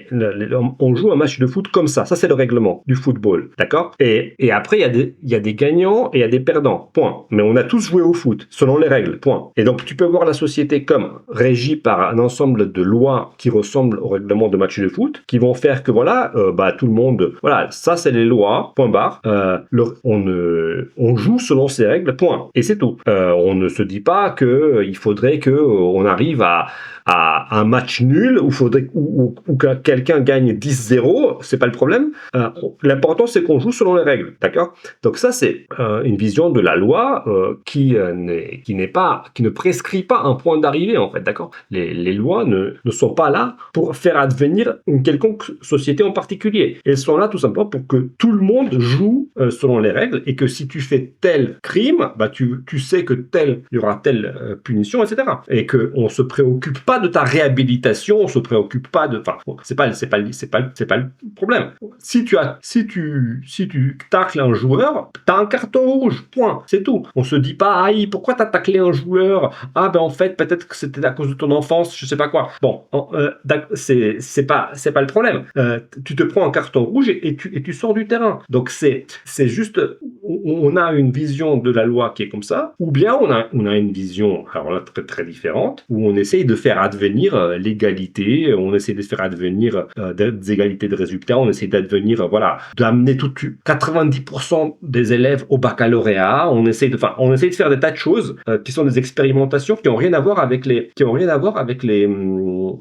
on joue un match de foot comme ça. Ça c'est le règlement du football, d'accord. Et après il y a des gagnants et il y a des perdants. Point. Mais on a tous joué au foot selon les règles. Point. Et donc tu peux voir la société comme régie par un ensemble de lois qui ressemblent au règlement de match de foot, qui vont faire que voilà, tout le monde, voilà, ça c'est les lois. Point barre. On joue selon ces règles. Point. Et c'est tout. On ne se dit pas que il faudrait que on arrive à un match nul où que quelqu'un gagne 10-0, c'est pas le problème. L'important c'est qu'on joue selon les règles, d'accord. Donc ça c'est une vision de la loi qui ne prescrit pas un point d'arrivée en fait, d'accord. Les lois ne sont pas là pour faire advenir une quelconque société en particulier. Elles sont là tout simplement pour que tout le monde joue selon les règles et que si tu fais tel crime, bah tu sais que il y aura telle punition, etc. Et que on se préoccupe pas de ta réhabilitation, on se préoccupe pas de, enfin, bon, c'est pas pas le problème. Si tu tacles un joueur, t'as un carton rouge, point, c'est tout. On se dit pas, pourquoi t'as taclé un joueur? Ah ben en fait, peut-être que c'était à cause de ton enfance, je sais pas quoi. Bon, c'est pas le problème. Tu te prends un carton rouge et tu sors du terrain. Donc c'est juste, on a une vision de la loi qui est comme ça, ou bien on a une vision, alors là, très très différente, où on essaye de faire advenir l'égalité, on essaie de faire advenir des égalités de résultats, on essaie d'advenir, d'amener 90% des élèves au baccalauréat, on essaie de faire des tas de choses qui sont des expérimentations qui ont rien à voir avec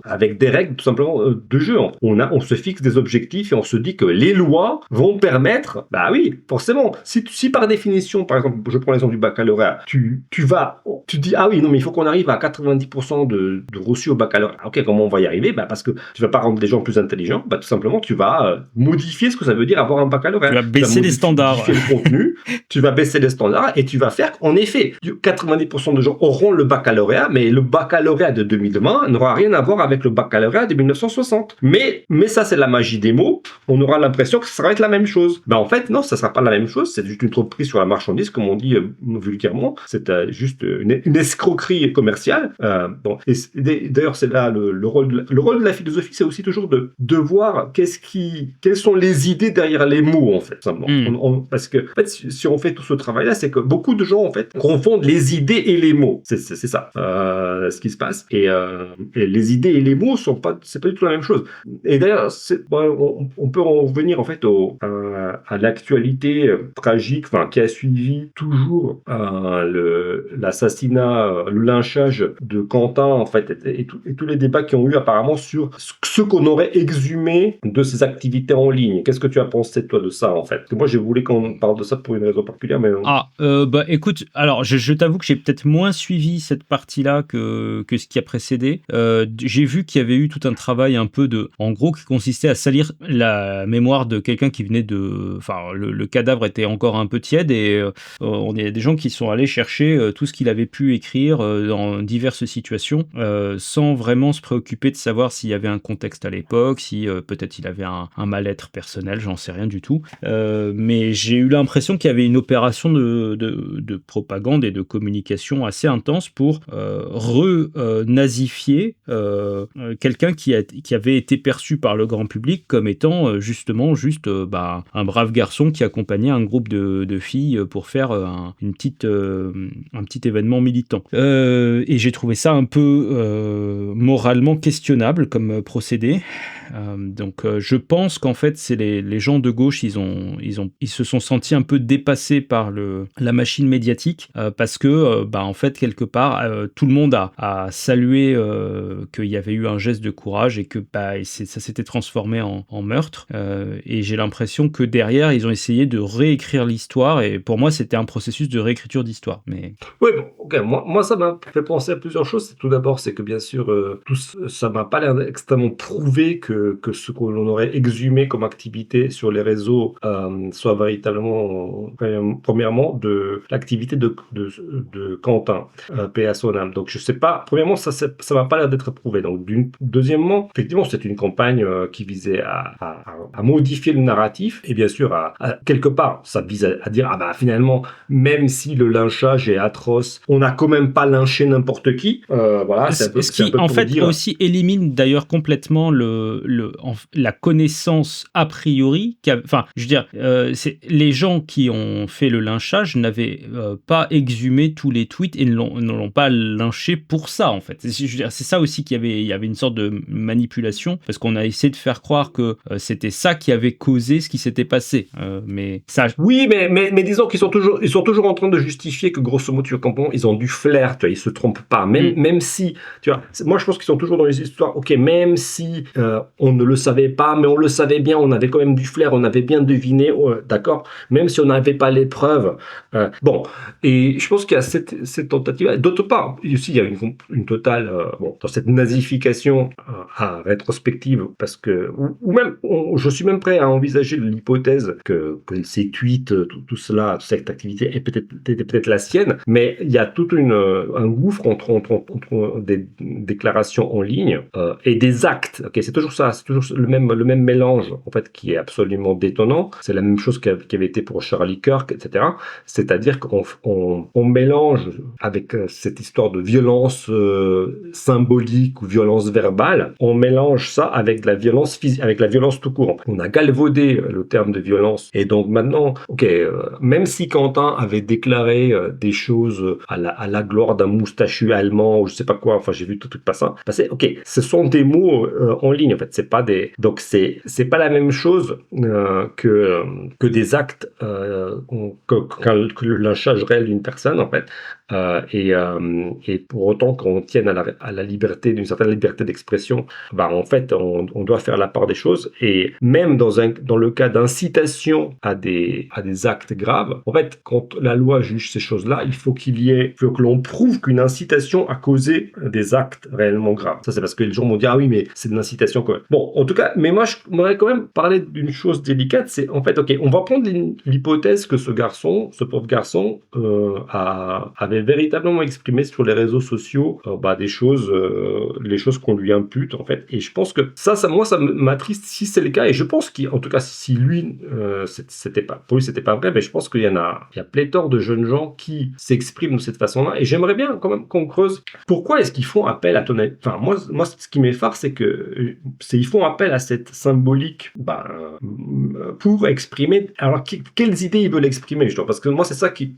avec des règles tout simplement de jeu. On se fixe des objectifs et on se dit que les lois vont permettre, bah oui, forcément, si par définition, par exemple, je prends l'exemple du baccalauréat, tu dis, ah oui, non, mais il faut qu'on arrive à 90% de reçus au baccalauréat. Ok, comment on va y arriver? Bah, parce que tu vas pas rendre les gens plus intelligents, bah, tout simplement, tu vas modifier ce que ça veut dire avoir un baccalauréat. Tu vas baisser les standards. Modifier le contenu, tu vas baisser les standards et tu vas faire qu'en effet, 90% de gens auront le baccalauréat, mais le baccalauréat de 2020 n'aura rien à voir avec le baccalauréat de 1960. Mais ça, c'est la magie des mots. On aura l'impression que ça va être la même chose. Ben, en fait, non, ça sera pas la même chose. C'est juste une tromperie sur la marchandise, comme on dit vulgairement. C'est juste une escroquerie commerciale. Bon. Et d'ailleurs, c'est là le rôle de la philosophie, c'est aussi toujours de voir quelles sont les idées derrière les mots, en fait. Parce que, en fait, si on fait tout ce travail-là, c'est que beaucoup de gens, en fait, confondent les idées et les mots. C'est ça, ce qui se passe. Et les idées et les mots c'est pas du tout la même chose. Et d'ailleurs, on peut en revenir en fait à l'actualité tragique, qui a suivi toujours l'assassinat, le lynchage de Quentin, en fait, et tous les débats qui ont eu apparemment sur ce qu'on aurait exhumé de ses activités en ligne. Qu'est-ce que tu as pensé toi de ça, en fait? Parce que moi, j'ai voulu qu'on parle de ça pour une raison particulière, mais bah écoute, alors je t'avoue que j'ai peut-être moins suivi cette partie-là que ce qui a précédé. J'ai vu qu'il y avait eu tout un travail un peu en gros, qui consistait à salir la mémoire de quelqu'un qui venait le cadavre était encore un peu tiède et on y a des gens qui sont allés chercher tout ce qu'il avait pu écrire dans diverses situations sans vraiment se préoccuper de savoir s'il y avait un contexte à l'époque, si peut-être il avait un mal-être personnel, j'en sais rien du tout. Mais j'ai eu l'impression qu'il y avait une opération de propagande et de communication assez intense pour renazifier quelqu'un qui avait été perçu par le grand public comme étant justement un brave garçon qui accompagnait un groupe de filles pour faire un petit événement militant. Et j'ai trouvé ça un peu moralement questionnable comme procédé. Donc je pense qu'en fait c'est les gens de gauche ils se sont sentis un peu dépassés par la machine médiatique parce que en fait quelque part tout le monde a salué qu'il y avait eu un geste de courage et que ça s'était transformé en meurtre et j'ai l'impression que derrière ils ont essayé de réécrire l'histoire et pour moi c'était un processus de réécriture d'histoire. Mais oui, bon, ok, moi ça m'a fait penser à plusieurs choses. Tout d'abord, c'est que bien sûr ça m'a pas l'air extrêmement prouvé que ce que l'on aurait exhumé comme activité sur les réseaux soit véritablement premièrement de l'activité de Quentin, paix à son âme. Donc je sais pas, premièrement ça m'a pas l'air d'être prouvé. Donc deuxièmement, effectivement c'est une campagne qui visait à modifier le narratif et bien sûr à quelque part ça vise à dire finalement même si le lynchage est atroce, on n'a quand même pas lynché n'importe qui. Voilà, ce qui en fait dire aussi élimine d'ailleurs complètement la connaissance a priori. Je veux dire, les gens qui ont fait le lynchage n'avaient pas exhumé tous les tweets et ne l'ont pas lynché pour ça en fait. Je veux dire, c'est ça aussi qu'il y avait une sorte de manipulation parce qu'on a essayé de faire croire que c'était ça qui avait causé ce qui s'était passé. Mais ça. Oui, mais disons qu'ils sont toujours en train de justifier que grosso modo, tu comprends, ils ont du flair, tu vois, ils se trompent pas. Même si, tu vois, moi je pense qu'ils sont toujours dans les histoires. Ok, même si on ne le savait pas, mais on le savait bien, on avait quand même du flair, on avait bien deviné, d'accord. Même si on n'avait pas les preuves. Bon, et je pense qu'il y a cette tentative. D'autre part, aussi il y a une totale, dans cette nazification rétrospective, parce que ou même, je suis même prêt à envisager l'hypothèse que ces tweets, tout cela, cette activité était peut-être la sienne, mais il y a tout un gouffre entre des déclarations en ligne et des actes. Ok, c'est toujours chose, le même mélange en fait qui est absolument détonnant. C'est la même chose qui avait été pour Charlie Kirk, etc. C'est-à-dire qu'on mélange avec cette histoire de violence symbolique ou violence verbale, on mélange ça avec la violence physique, avec la violence tout court. On a galvaudé le terme de violence, et donc maintenant, même si Quentin avait déclaré des choses à la gloire d'un moustachu allemand ou je sais pas quoi, enfin j'ai vu tout pas ça, ce sont des mots en ligne en fait, donc c'est pas la même chose que des actes que le lynchage réel d'une personne en fait. Et pour autant qu'on tienne à la liberté, d'une certaine liberté d'expression, en fait, on doit faire la part des choses. Et même dans le cas d'incitation à des actes graves, en fait, quand la loi juge ces choses-là, il faut que l'on prouve qu'une incitation a causé des actes réellement graves. Ça, c'est parce que les gens m'ont dit, ah oui, mais c'est de l'incitation quand même. Bon, en tout cas, mais moi, je voudrais quand même parler d'une chose délicate, c'est en fait, on va prendre l'hypothèse que ce pauvre garçon, avait véritablement exprimé sur les réseaux sociaux les choses qu'on lui impute en fait. Et je pense que ça m'attriste si c'est le cas. Et je pense qu'en tout cas, si lui, pour lui c'était pas vrai, mais je pense qu'il y a pléthore de jeunes gens qui s'expriment de cette façon-là. Et j'aimerais bien quand même qu'on creuse. Pourquoi est-ce qu'ils font appel à ton avis? Enfin, moi, ce qui m'effare, c'est ils font appel à cette symbolique, pour exprimer. Alors, quelles idées ils veulent exprimer, justement? Parce que moi, c'est ça qui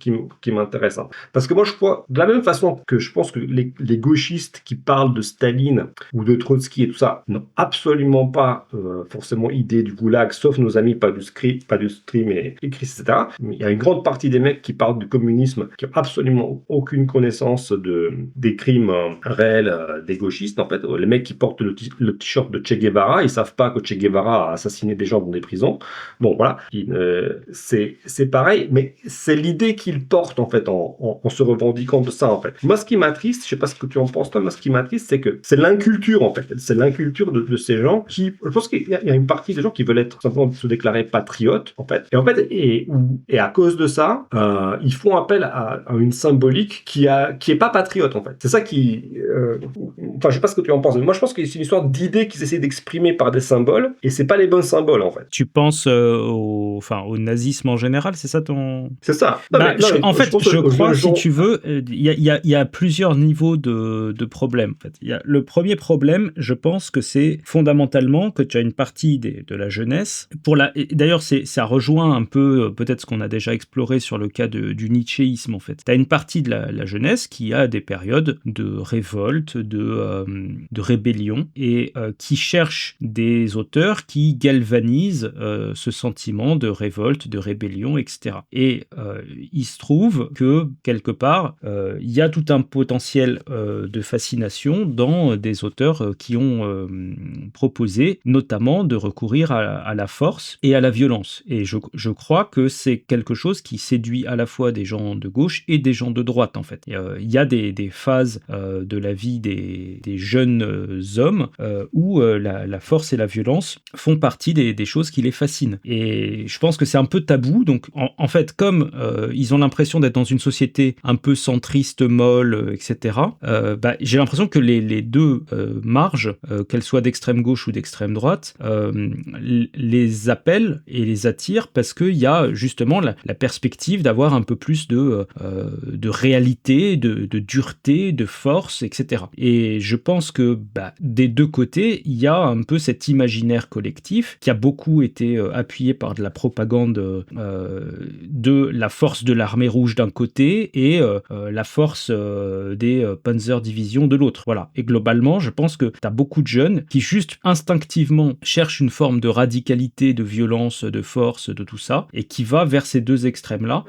m'intéresse. Hein. Parce que moi, je crois, de la même façon que je pense que les gauchistes qui parlent de Staline ou de Trotsky et tout ça n'ont absolument pas forcément idée du goulag, sauf nos amis pas du stream et Chris, etc. Il y a une grande partie des mecs qui parlent du communisme qui n'ont absolument aucune connaissance des crimes réels des gauchistes. En fait, les mecs qui portent le t-shirt de Che Guevara, ils savent pas que Che Guevara a assassiné des gens dans des prisons. Bon, voilà, c'est pareil, mais c'est l'idée qu'ils portent en fait en se revendiquant de ça en fait. Moi, ce qui m'attriste, je sais pas ce que tu en penses toi, moi ce qui m'attriste, c'est que c'est l'inculture en fait. C'est l'inculture de ces gens qui, je pense qu'il y a une partie des gens qui veulent être simplement se déclarer patriotes en fait. Et à cause de ça, ils font appel à une symbolique qui est pas patriote en fait. C'est ça qui, enfin, je sais pas ce que tu en penses. Mais moi, je pense que c'est une histoire d'idées qu'ils essaient d'exprimer par des symboles, et c'est pas les bons symboles en fait. Tu penses au nazisme en général, c'est ça ton... C'est ça. En fait, je crois, si tu veux, il y a plusieurs niveaux de problèmes. En fait. Le premier problème, je pense que c'est fondamentalement que tu as une partie de la jeunesse. D'ailleurs, ça rejoint un peu peut-être ce qu'on a déjà exploré sur le cas du nietzschéisme, en fait. Tu as une partie de la jeunesse qui a des périodes de révolte, de rébellion, et qui cherche des auteurs qui galvanisent ce sentiment de révolte, de rébellion, etc. Et il se trouve que, quelque part, il y a tout un potentiel de fascination dans des auteurs qui ont proposé notamment de recourir à la force et à la violence. Et je crois que c'est quelque chose qui séduit à la fois des gens de gauche et des gens de droite, en fait. Il y a des phases de la vie des jeunes hommes où la force et la violence font partie des choses qui les fascinent. Et je pense que c'est un peu tabou. Donc, en fait, comme ils ont l'impression d'être dans une société un peu centriste, molle, etc., j'ai l'impression que les deux marges, qu'elles soient d'extrême gauche ou d'extrême droite, les appellent et les attirent parce qu'il y a justement la perspective d'avoir un peu plus de réalité, de dureté, de force, etc. Et je pense que des deux côtés, il y a un peu cet imaginaire collectif qui a beaucoup été appuyé par de la propagande de la force de l'armée rouge d'un côté et la force des Panzer-Division de l'autre. Voilà. Et globalement, je pense que tu as beaucoup de jeunes qui juste instinctivement cherchent une forme de radicalité, de violence, de force, de tout ça, et qui va vers ces deux extrêmes-là,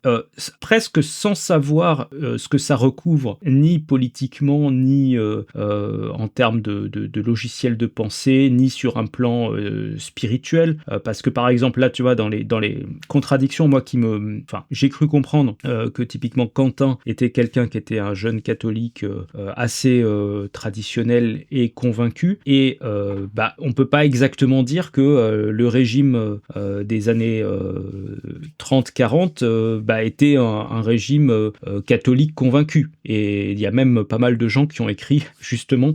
presque sans savoir ce que ça recouvre, ni politiquement, ni en termes de logiciel de pensée, ni sur un plan spirituel, parce que par exemple là, tu vois, dans les contradictions, moi j'ai cru comprendre que typiquement Quentin était quelqu'un qui était un jeune catholique assez traditionnel et convaincu, et on peut pas exactement dire que le régime des années 30-40 était un régime catholique convaincu. Et il y a même pas mal de gens qui ont écrit justement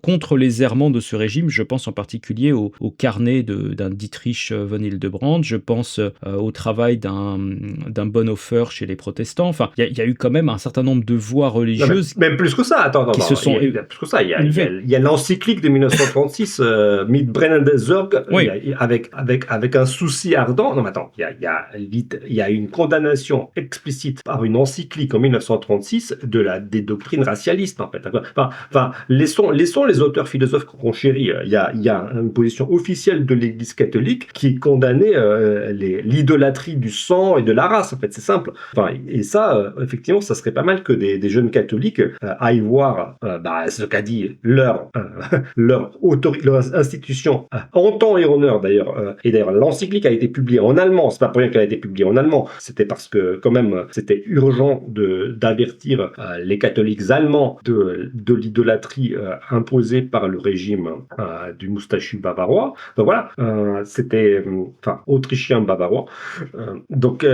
contre les errements de ce régime. Je pense en particulier particulier au carnet d'un Dietrich von Hildebrand, je pense au travail d'un Bonhoeffer chez les protestants. Enfin, il y a eu quand même un certain nombre de voix Non, mais religieuses même plus que ça, attends, qui se sont il y a plus que ça, élevées. il y a l'encyclique de 1936, Mit brennende Sorge, Oui, avec un souci ardent. Non, mais attends, il y a une condamnation explicite par une encyclique en 1936 des doctrines racialistes, en fait. Enfin, laissons les auteurs philosophes qu'on chérit. Il y a une position officielle de l'Église catholique qui condamnait l'idolâtrie du sang et de la race, en fait, c'est simple. Enfin, et ça, effectivement, ça serait pas mal que des jeunes catholiques aillent voir ce qu'a dit leur institution en temps et en heure d'ailleurs. Et d'ailleurs, l'encyclique a été publiée en allemand. C'est pas pour rien qu'elle a été publiée en allemand. C'était parce que quand même, c'était urgent d'avertir les catholiques allemands de l'idolâtrie imposée par le régime du moustachu bavarois. Donc voilà, c'était autrichien bavarois. Donc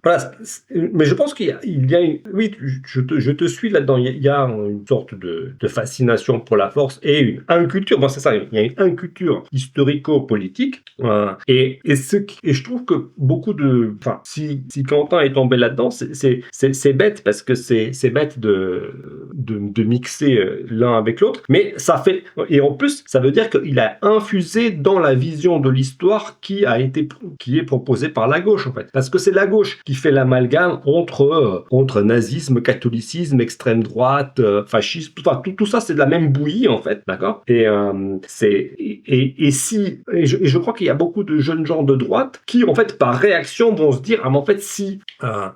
voilà, mais je pense qu'il y a une, oui, je te suis là-dedans. Il y a une sorte de fascination pour la force et une inculture. Bon, c'est ça. Il y a une inculture historico-politique. Et je trouve que beaucoup si Quentin est tombé là-dedans, c'est bête parce que c'est bête de mixer l'un avec l'autre. Mais ça fait, et en plus, ça veut dire qu'il a infusé dans la vision de l'histoire qui est proposée par la gauche, en fait. Parce que c'est la gauche qui fait l'amalgame entre nazisme, catholicisme, extrême droite, fascisme, tout ça, c'est de la même bouillie, en fait, d'accord? Et je crois qu'il y a beaucoup de jeunes gens de droite qui, en fait, par réaction, vont se dire, mais en fait, si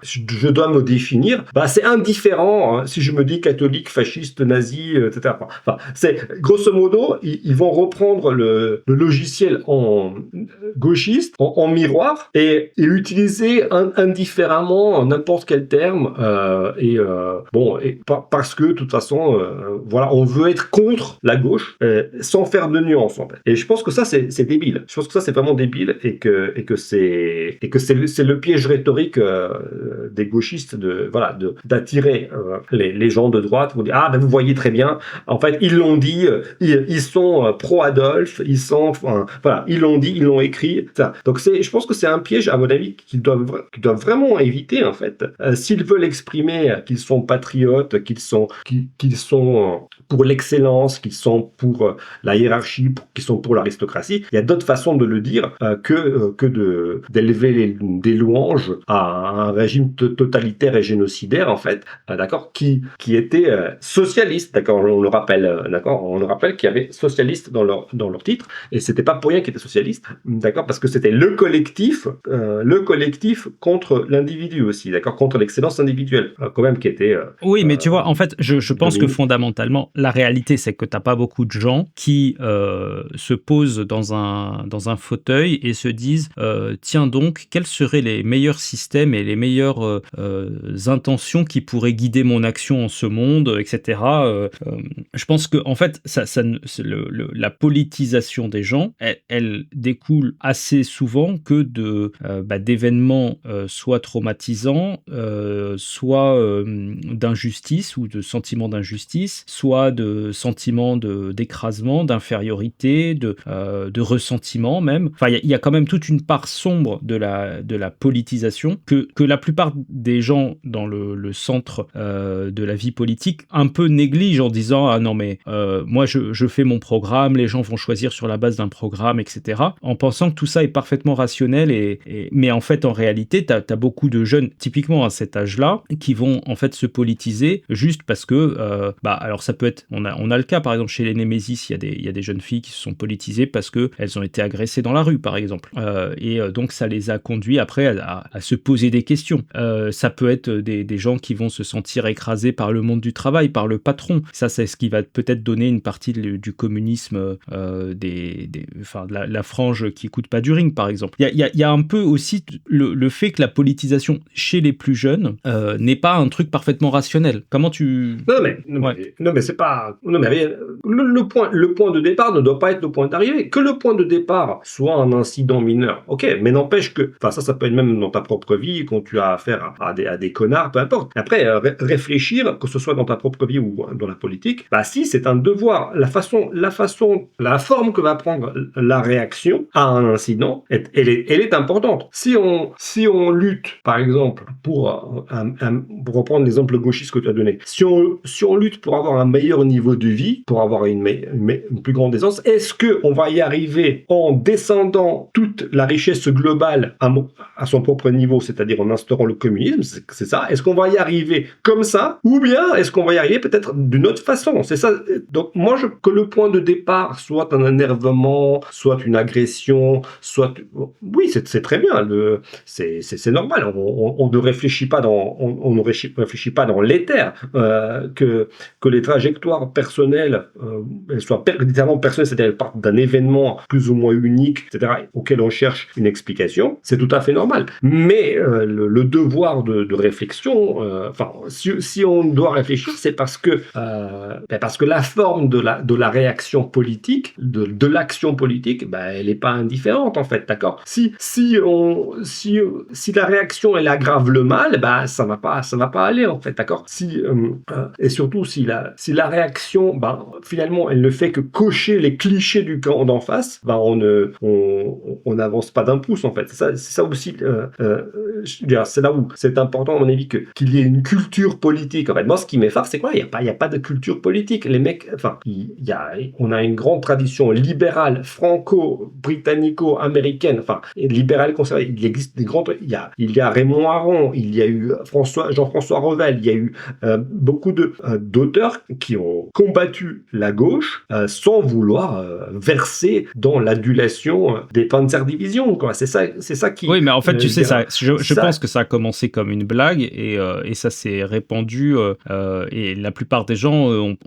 je dois me définir, c'est indifférent, hein, si je me dis catholique, fasciste, nazi, etc. Enfin, c'est, grosso modo, ils vont reprendre le logiciel en gauchiste, en miroir, et utiliser indifféremment n'importe quel terme, parce que, de toute façon, voilà, on veut être contre la gauche, sans faire de nuance, en fait. Et je pense que ça, c'est débile. Je pense que ça, c'est vraiment débile, et que c'est le piège rhétorique des gauchistes d'attirer les gens de droite pour dire vous voyez très bien, en fait ils l'ont dit, ils sont pro-Adolphe, ils l'ont dit, ils l'ont écrit, ça. Donc je pense que c'est un piège, à mon avis, qu'ils doivent vraiment éviter, en fait, s'ils veulent exprimer qu'ils sont patriotes, qu'ils sont pour l'excellence, qu'ils sont pour la hiérarchie, qu'ils sont pour l'aristocratie. Il y a d'autres façons de le dire que d'élever des louanges à un régime totalitaire et génocidaire, en fait, d'accord, qui était socialiste, d'accord, on le rappelle qu'il y avait socialiste dans leur titre, et c'était pas pour rien qu'ils étaient socialistes, d'accord, parce que c'était le collectif contre l'individu aussi, d'accord, contre l'excellence individuelle, quand même, qui était oui, mais tu vois, en fait, je pense que fondamentalement, la réalité, c'est que t'as pas beaucoup de gens qui se posent dans un fauteuil et se disent tiens donc, quels seraient les meilleurs systèmes et les meilleures intentions qui pourraient guider mon action en ce monde, etc. Je pense que en fait, la politisation des gens, elle découle assez souvent que d'événements soit traumatisants, soit d'injustice ou de sentiments d'injustice, soit de sentiments d'écrasement, d'infériorité, de ressentiment même. Enfin, il y a quand même toute une part sombre de la politisation que la plupart des gens dans le centre de la vie politique un peu négligent en disant ah non mais moi je fais mon programme, les gens vont choisir sur la base d'un programme, etc. En pensant que tout ça est parfaitement rationnel mais en fait en réalité t'as beaucoup de jeunes typiquement à cet âge-là qui vont en fait se politiser juste parce que alors ça peut être, on a le cas par exemple chez les Némésis, il y a des jeunes filles qui se sont politisées parce que elles ont été agressées dans la rue par exemple, donc ça les a conduits après à se poser des questions. Ça peut être des gens qui vont se sentir écrasés par le monde du travail, par le patron. Ça c'est ce qui va peut-être donner une partie du communisme, de la frange qui coûte pas du ring par exemple. Il y a un peu aussi le fait que la politisation chez les plus jeunes n'est pas un truc parfaitement rationnel. Comment tu... Non mais pas, non mais rien, le point de départ ne doit pas être le point d'arrivée. Que le point de départ soit un incident mineur, ok, mais n'empêche que, enfin ça peut être même dans ta propre vie, quand tu as affaire à des connards, peu importe. Après, réfléchir, que ce soit dans ta propre vie ou dans la politique, bah si, c'est un devoir. La forme que va prendre la réaction à un incident, elle est importante. Si on lutte, par exemple, pour reprendre l'exemple gauchiste que tu as donné, si on lutte pour avoir un meilleur niveau de vie, pour avoir une plus grande aisance, est-ce qu'on va y arriver en descendant toute la richesse globale à son propre niveau, c'est-à-dire en instaurant le communisme, c'est ça? Est-ce qu'on va y arriver comme ça? Ou bien est-ce qu'on va y arriver peut-être d'une autre façon? C'est ça. Donc moi, que le point de départ soit un énervement, soit une agression, oui, c'est très bien. C'est normal. On ne réfléchit pas on ne réfléchit pas dans l'éther. Que les trajectoires personnelles elles soient littéralement personnelles, c'est-à-dire elles partent d'un événement plus ou moins unique, etc., auquel on cherche une explication, c'est tout à fait normal. Mais le devoir de réflexion, si on doit réfléchir, c'est parce que la forme de la réaction politique, de l'action politique, elle n'est pas indifférente en fait, d'accord. Si la réaction elle aggrave le mal, ça va pas aller en fait, d'accord. Et surtout si la réaction, finalement, elle ne fait que cocher les clichés du camp d'en face, on n'avance pas d'un pouce en fait. C'est ça aussi. C'est là où c'est important à mon avis qu'il y ait une culture politique. En fait, moi, ce qui m'efface, c'est quoi? Il y a pas de culture politique. Les mecs, on a une grande tradition libérale, franco-britannico-américaine, libérale conservatrice. Il existe des grands. Il y a Raymond Aron, il y a eu Jean-François Revel, il y a eu beaucoup d'auteurs qui ont combattu la gauche sans vouloir verser dans l'adulation des Panzerdivisions, quoi. C'est ça qui. Oui, mais en fait, tu sais, je pense que ça a commencé comme une blague et ça s'est répandu et la plupart des gens ont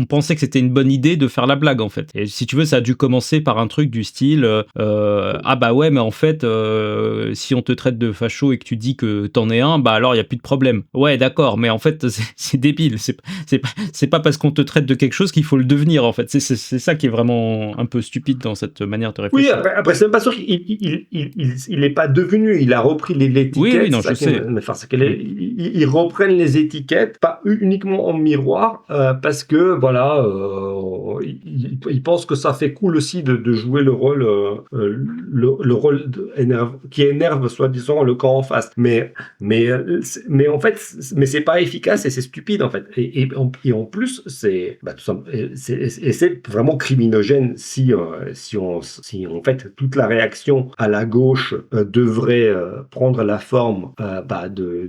pensé que c'était une bonne idée de faire la blague, en fait. Et si tu veux, ça a dû commencer par un truc du style ah bah ouais, mais en fait, si on te traite de facho et que tu dis que t'en es un, alors il y a plus de problème. Ouais, d'accord, mais en fait, c'est débile. C'est pas parce qu'on te traite de quelque chose qu'il faut le devenir, en fait. C'est ça qui est vraiment un peu stupide dans cette manière de réfléchir. Oui, après c'est même pas sûr qu'il n'est pas devenu, il a repris l'étiquette. Oui, non, je sais. Ils reprennent les étiquettes, pas uniquement en miroir, parce que voilà, ils pensent que ça fait cool aussi de jouer le rôle qui énerve soi-disant le camp en face. Mais en fait, c'est pas efficace et c'est stupide en fait. Et en plus, c'est vraiment criminogène si en fait toute la réaction à la gauche devrait prendre la forme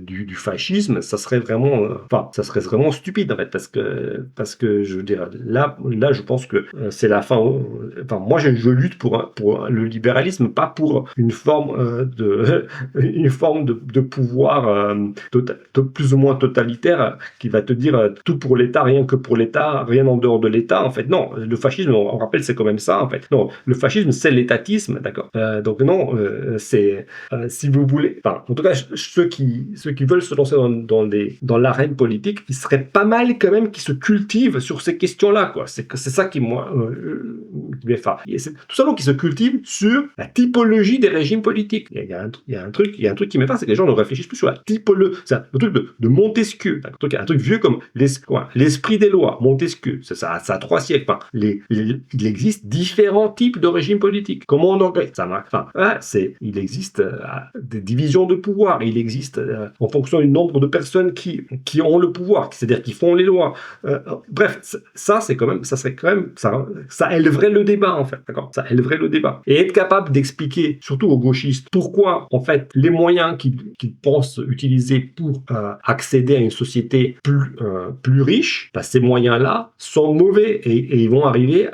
du fascisme. Ça serait vraiment stupide en fait, parce que je veux dire là je pense que c'est la fin. Moi je lutte pour le libéralisme, pas pour une forme de pouvoir plus ou moins totalitaire qui va te dire tout pour l'État, rien que pour l'État, rien en dehors de l'État. En fait, non. Le fascisme, on rappelle, c'est quand même ça. En fait, non. Le fascisme, c'est l'étatisme, d'accord. Donc non, c'est si vous voulez. En tout cas, ceux qui veulent se lancer dans l'arène politique, il serait pas mal quand même qu'ils se cultivent sur ces questions-là, quoi. C'est ça qui m'efface. C'est tout simplement qu'ils se cultivent sur la typologie des régimes politiques. Il y a un truc qui m'efface, c'est que les gens ne réfléchissent plus sur la typologie. C'est un truc de Montesquieu, un truc vieux comme l'esprit des lois. Montesquieu, ça a 3 siècles. Il existe différents types de régimes politiques. Comment on organise ça? Il existe des divisions de pouvoir. Il existe en fonction du nombre de personnes qui ont le pouvoir, c'est-à-dire qui font les lois. Bref, ça serait quand même, ça élèverait le débat en fait, d'accord. Ça élèverait le débat et être capable d'expliquer, surtout aux gauchistes, pourquoi en fait les moyens qu'ils pensent utiliser pour accéder à une société plus riche, ces moyens-là sont mauvais et ils vont arriver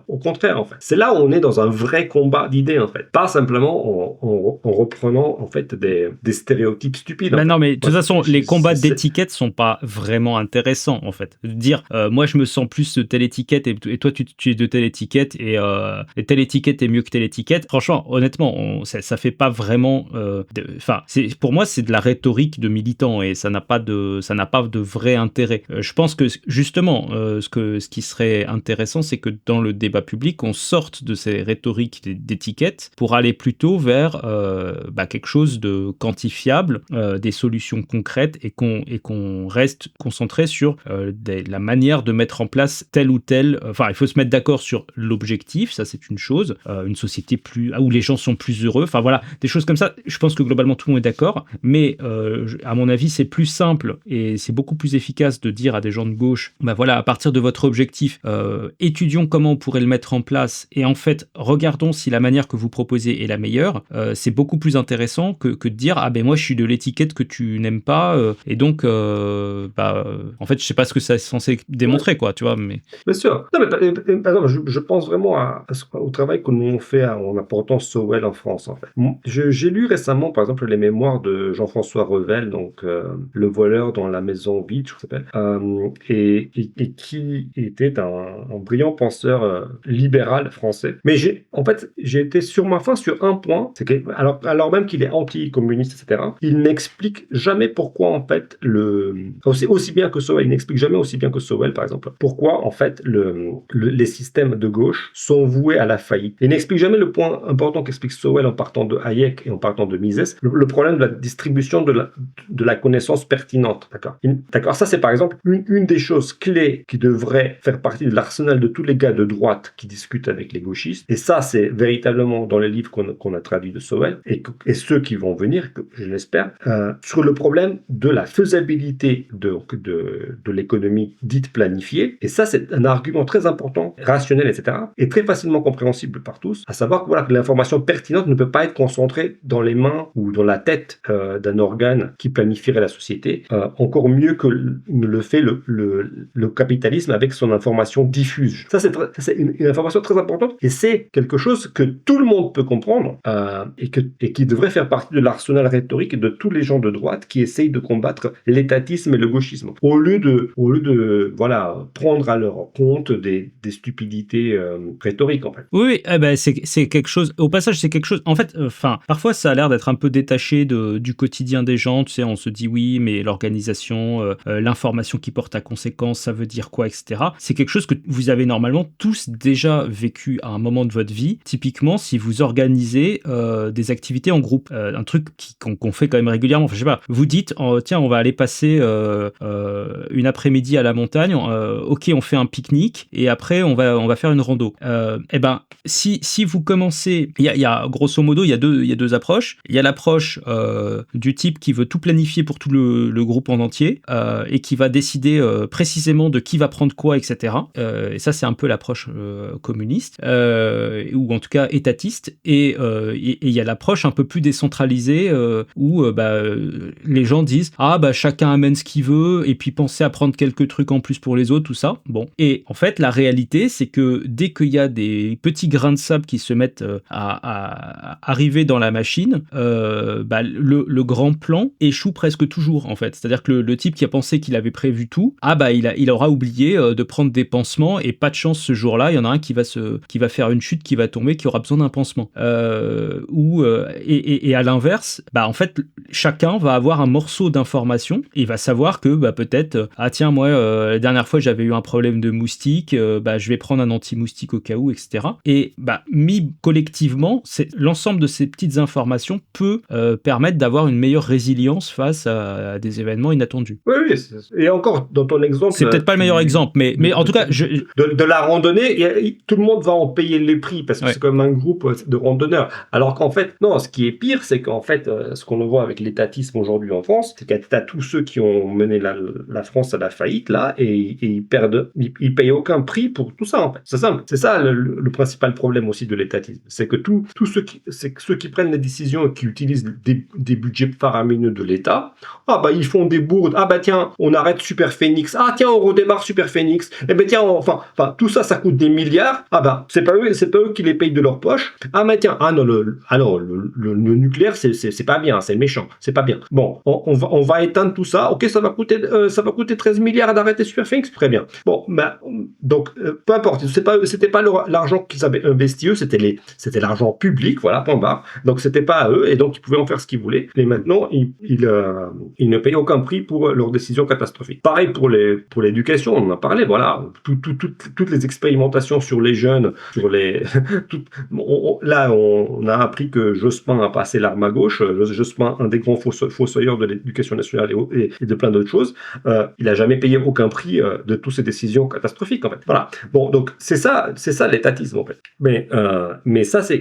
au contraire en fait. C'est là où on est dans un vrai combat d'idées en fait, pas simplement en reprenant en fait des stéréotypes stupides. Non, mais de toute façon, les combats d'étiquettes sont pas vraiment intéressants en fait. Dire moi je me sens plus telle étiquette étiquette et toi tu es de telle étiquette et telle étiquette est mieux que telle étiquette. Franchement, honnêtement, ça fait pas vraiment. Enfin, pour moi, c'est de la rhétorique de militant et ça n'a pas de vrai intérêt. Je pense que justement, ce qui serait intéressant, c'est que dans le débat public, on sorte de ces rhétoriques d'étiquettes pour aller plutôt vers quelque chose de quantifiable, des solutions concrètes et qu'on reste concentré sur la manière de mettre en place tel ou tel. Enfin, il faut se mettre d'accord sur l'objectif, ça c'est une chose. Une société où les gens sont plus heureux. Enfin voilà, des choses comme ça. Je pense que globalement tout le monde est d'accord, mais à mon avis, c'est plus simple et c'est beaucoup plus efficace de dire à des gens de gauche, bah voilà, à partir de votre objectif, étudions comment on pourrait le mettre en place et en fait, regardons si la manière que vous proposez est la meilleure. C'est beaucoup plus intéressant que de dire, ah ben moi je suis de l'étiquette que tu n'aimes pas et donc en fait je sais pas ce que c'est censé démontrer, quoi, tu vois, mais... Bien sûr. Non, mais par exemple, je pense vraiment au travail que nous on fait en apportant Sowell en France, en fait. J'ai lu récemment, par exemple, les mémoires de Jean-François Revel, donc le voleur dans la maison vide, je s'appelle, et qui était un brillant penseur libéral français. Mais en fait, j'ai été sur ma faim sur un point, c'est que alors même qu'il est anti-communiste, etc., il n'explique jamais pourquoi, en fait, aussi bien que Sowell, il n'explique jamais aussi bien que Sowell, par exemple, pourquoi, en fait, les systèmes de gauche sont voués à la faillite. Il n'explique jamais le point important qu'explique Sowell en partant de Hayek et en partant de Mises, le problème de la distribution de la connaissance pertinente. D'accord. Ça, c'est par exemple une des choses clés qui devrait faire partie de l'arsenal de tous les gars de droite qui discutent avec les gauchistes. Et ça, c'est véritablement dans les livres qu'on a traduits de Sowell et ceux qui vont venir, je l'espère, sur le problème de la faisabilité de l'économie dite planifiée. Et ça, c'est un argument très important, rationnel, etc., et très facilement compréhensible par tous, à savoir que l'information pertinente ne peut pas être concentrée dans les mains ou dans la tête d'un organe qui planifierait la société, encore mieux que ne le fait le capitalisme avec son information diffuse. Ça, c'est une information très importante et c'est quelque chose que tout le monde peut comprendre et qui devrait faire partie de l'arsenal rhétorique de tous les gens de droite qui essayent de combattre l'étatisme et le gauchisme. Au lieu de prendre à leur compte des stupidités rhétoriques, en fait. Oui, c'est quelque chose. Au passage, c'est quelque chose. En fait, parfois, ça a l'air d'être un peu détaché du quotidien des gens. Tu sais, on se dit oui, mais l'organisation, l'information qui porte à conséquence, ça veut dire quoi, etc. C'est quelque chose que vous avez normalement tous déjà vécu à un moment de votre vie. Typiquement, si vous organisez des activités en groupe, un truc qu'on fait quand même régulièrement. Enfin, je sais pas. Vous dites, tiens, on va aller passer une après-midi à la montagne. Ok, on fait un pique-nique et après on va faire une rando. Si vous commencez, il y a grosso modo il y a deux approches. Il y a l'approche du type qui veut tout planifier pour tout le groupe en entier et qui va décider précisément de qui va prendre quoi, etc. Et ça c'est un peu l'approche communiste ou en tout cas étatiste. Et il y a l'approche un peu plus décentralisée où les gens disent chacun amène ce qu'il veut et puis pensez à prendre quelques trucs en plus pour les autres, tout ça. Bon. Et en fait, la réalité, c'est que dès qu'il y a des petits grains de sable qui se mettent à arriver dans la machine, le grand plan échoue presque toujours, en fait. C'est-à-dire que le type qui a pensé qu'il avait prévu tout, il aura oublié de prendre des pansements et pas de chance ce jour-là, il y en a un qui va faire une chute, qui va tomber, qui aura besoin d'un pansement. Et à l'inverse, en fait, chacun va avoir un morceau d'information et il va savoir que peut-être, moi, la dernière fois j'avais eu un problème de moustique, je vais prendre un anti-moustique au cas où, etc. Et mis collectivement, l'ensemble de ces petites informations peut permettre d'avoir une meilleure résilience face à des événements inattendus. Oui, et encore, dans ton exemple... C'est peut-être pas le meilleur exemple, mais en tout cas... De la randonnée, tout le monde va en payer les prix, parce que c'est comme un groupe de randonneurs. Alors qu'en fait, non, ce qui est pire, c'est qu'en fait, ce qu'on voit avec l'étatisme aujourd'hui en France, c'est qu'il y a tous ceux qui ont mené la France à la faillite, là, et ils payent aucun prix pour tout ça, en fait. C'est simple. C'est ça le principal problème aussi de l'étatisme. C'est que tous ceux qui prennent les décisions et qui utilisent des budgets faramineux de l'État, ils font des bourdes. Tiens, on arrête Super Phoenix. Tiens, on redémarre Super Phoenix. Tiens, tout ça, ça coûte des milliards. C'est pas eux qui les payent de leur poche. Le nucléaire, c'est pas bien, c'est méchant, c'est pas bien. Bon, on va éteindre tout ça. Ok, ça va coûter 13 milliards d'arrêter Super Phoenix. Très bien. Bon, peu importe, c'était pas l'argent qu'ils avaient investi eux, c'était l'argent public, voilà, point barre. Donc c'était pas à eux, et donc ils pouvaient en faire ce qu'ils voulaient. Et maintenant, ils ne payent aucun prix pour leurs décisions catastrophiques. Pareil pour l'éducation, on en a parlé, voilà, toutes les expérimentations sur les jeunes, sur les, là, on a appris que Jospin a passé l'arme à gauche. Jospin, un des grands fossoyeurs de l'éducation nationale et de plein d'autres choses, il a jamais payé aucun prix de toutes ces décisions catastrophiques, en fait. Voilà. Bon, donc c'est ça l'étatisme, en fait. Mais ça, c'est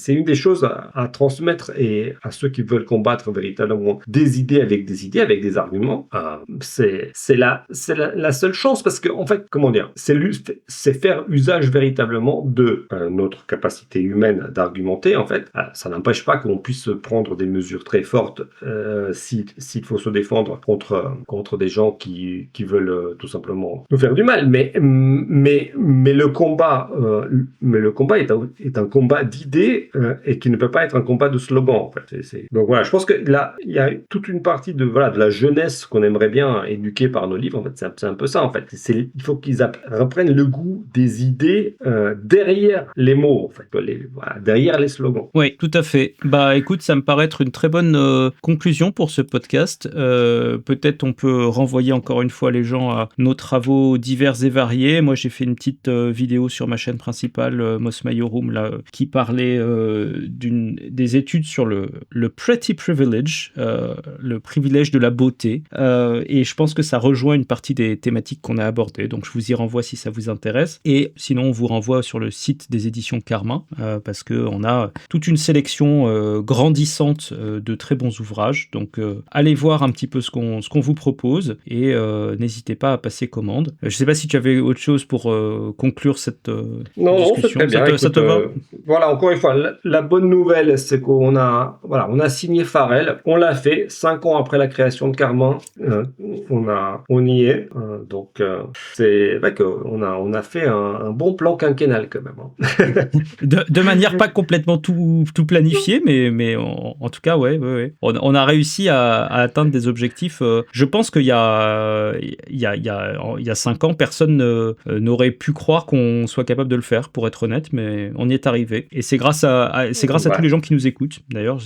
une des choses à transmettre, et à ceux qui veulent combattre véritablement des idées, avec des arguments. C'est la seule chance, parce que, en fait, comment dire, c'est faire usage véritablement de notre capacité humaine d'argumenter, en fait. Ça n'empêche pas qu'on puisse prendre des mesures très fortes s'il faut se défendre contre des gens qui veulent tout simplement nous faire du mal. Mais le combat est un combat d'idées, et qui ne peut pas être un combat de slogan, en fait. Donc voilà, je pense que là, il y a toute une partie de la jeunesse qu'on aimerait bien éduquer par nos livres. En fait, c'est un peu ça, en fait. Il faut qu'ils reprennent le goût des idées derrière les mots, en fait, derrière les slogans. Oui, tout à fait. Bah écoute, ça me paraît être une très bonne conclusion pour ce podcast. Peut-être on peut renvoyer encore une fois les gens à nos travaux divers et variés. Moi, j'ai fait une petite vidéo sur ma chaîne principale, Mos Maiorum, là, qui parlait des études sur le pretty privilege, le privilège de la beauté. Et je pense que ça rejoint une partie des thématiques qu'on a abordées. Donc, je vous y renvoie si ça vous intéresse. Et sinon, on vous renvoie sur le site des éditions Carmin, parce qu'on a toute une sélection grandissante de très bons ouvrages. Donc, allez voir un petit peu ce qu'on vous propose, et n'hésitez pas à passer commande. Je ne sais pas si tu avais autre chose pour conclure cette non, discussion. C'est très bien. Ça te va voilà, encore une fois, la bonne nouvelle, c'est qu'on a signé Farrell. On l'a fait 5 ans après la création de Carmin. On y est. Donc, c'est vrai qu'on a fait un bon plan quinquennal, quand même. De manière pas complètement tout planifiée, mais en tout cas, ouais. On a réussi à atteindre des objectifs. Je pense qu'il y a 5 ans, personne n'aurait pu croire qu'on soit capable de le faire, pour être honnête, mais on y est arrivé. Et c'est grâce à tous les gens qui nous écoutent. D'ailleurs,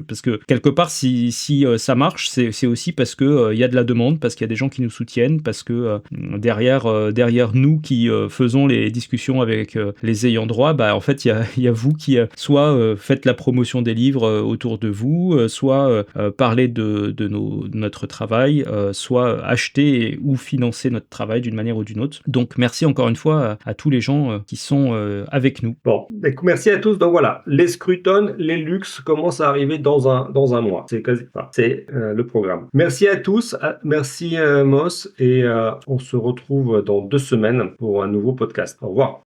parce que quelque part, si ça marche, c'est aussi parce que il y a de la demande, parce qu'il y a des gens qui nous soutiennent, parce que derrière nous qui faisons les discussions avec les ayants droit, bah en fait il y a vous qui soit faites la promotion des livres autour de vous, soit parlez de notre travail, soit achetez ou financez notre travail d'une manière ou d'une autre. Donc merci encore une fois à tous les gens qui sont avec nous. Bon, merci à tous. Donc voilà, les Scruton, les luxe commencent à arriver dans un mois. C'est le programme. Merci à tous. Merci Mos, et on se retrouve dans 2 semaines pour un nouveau podcast. Au revoir.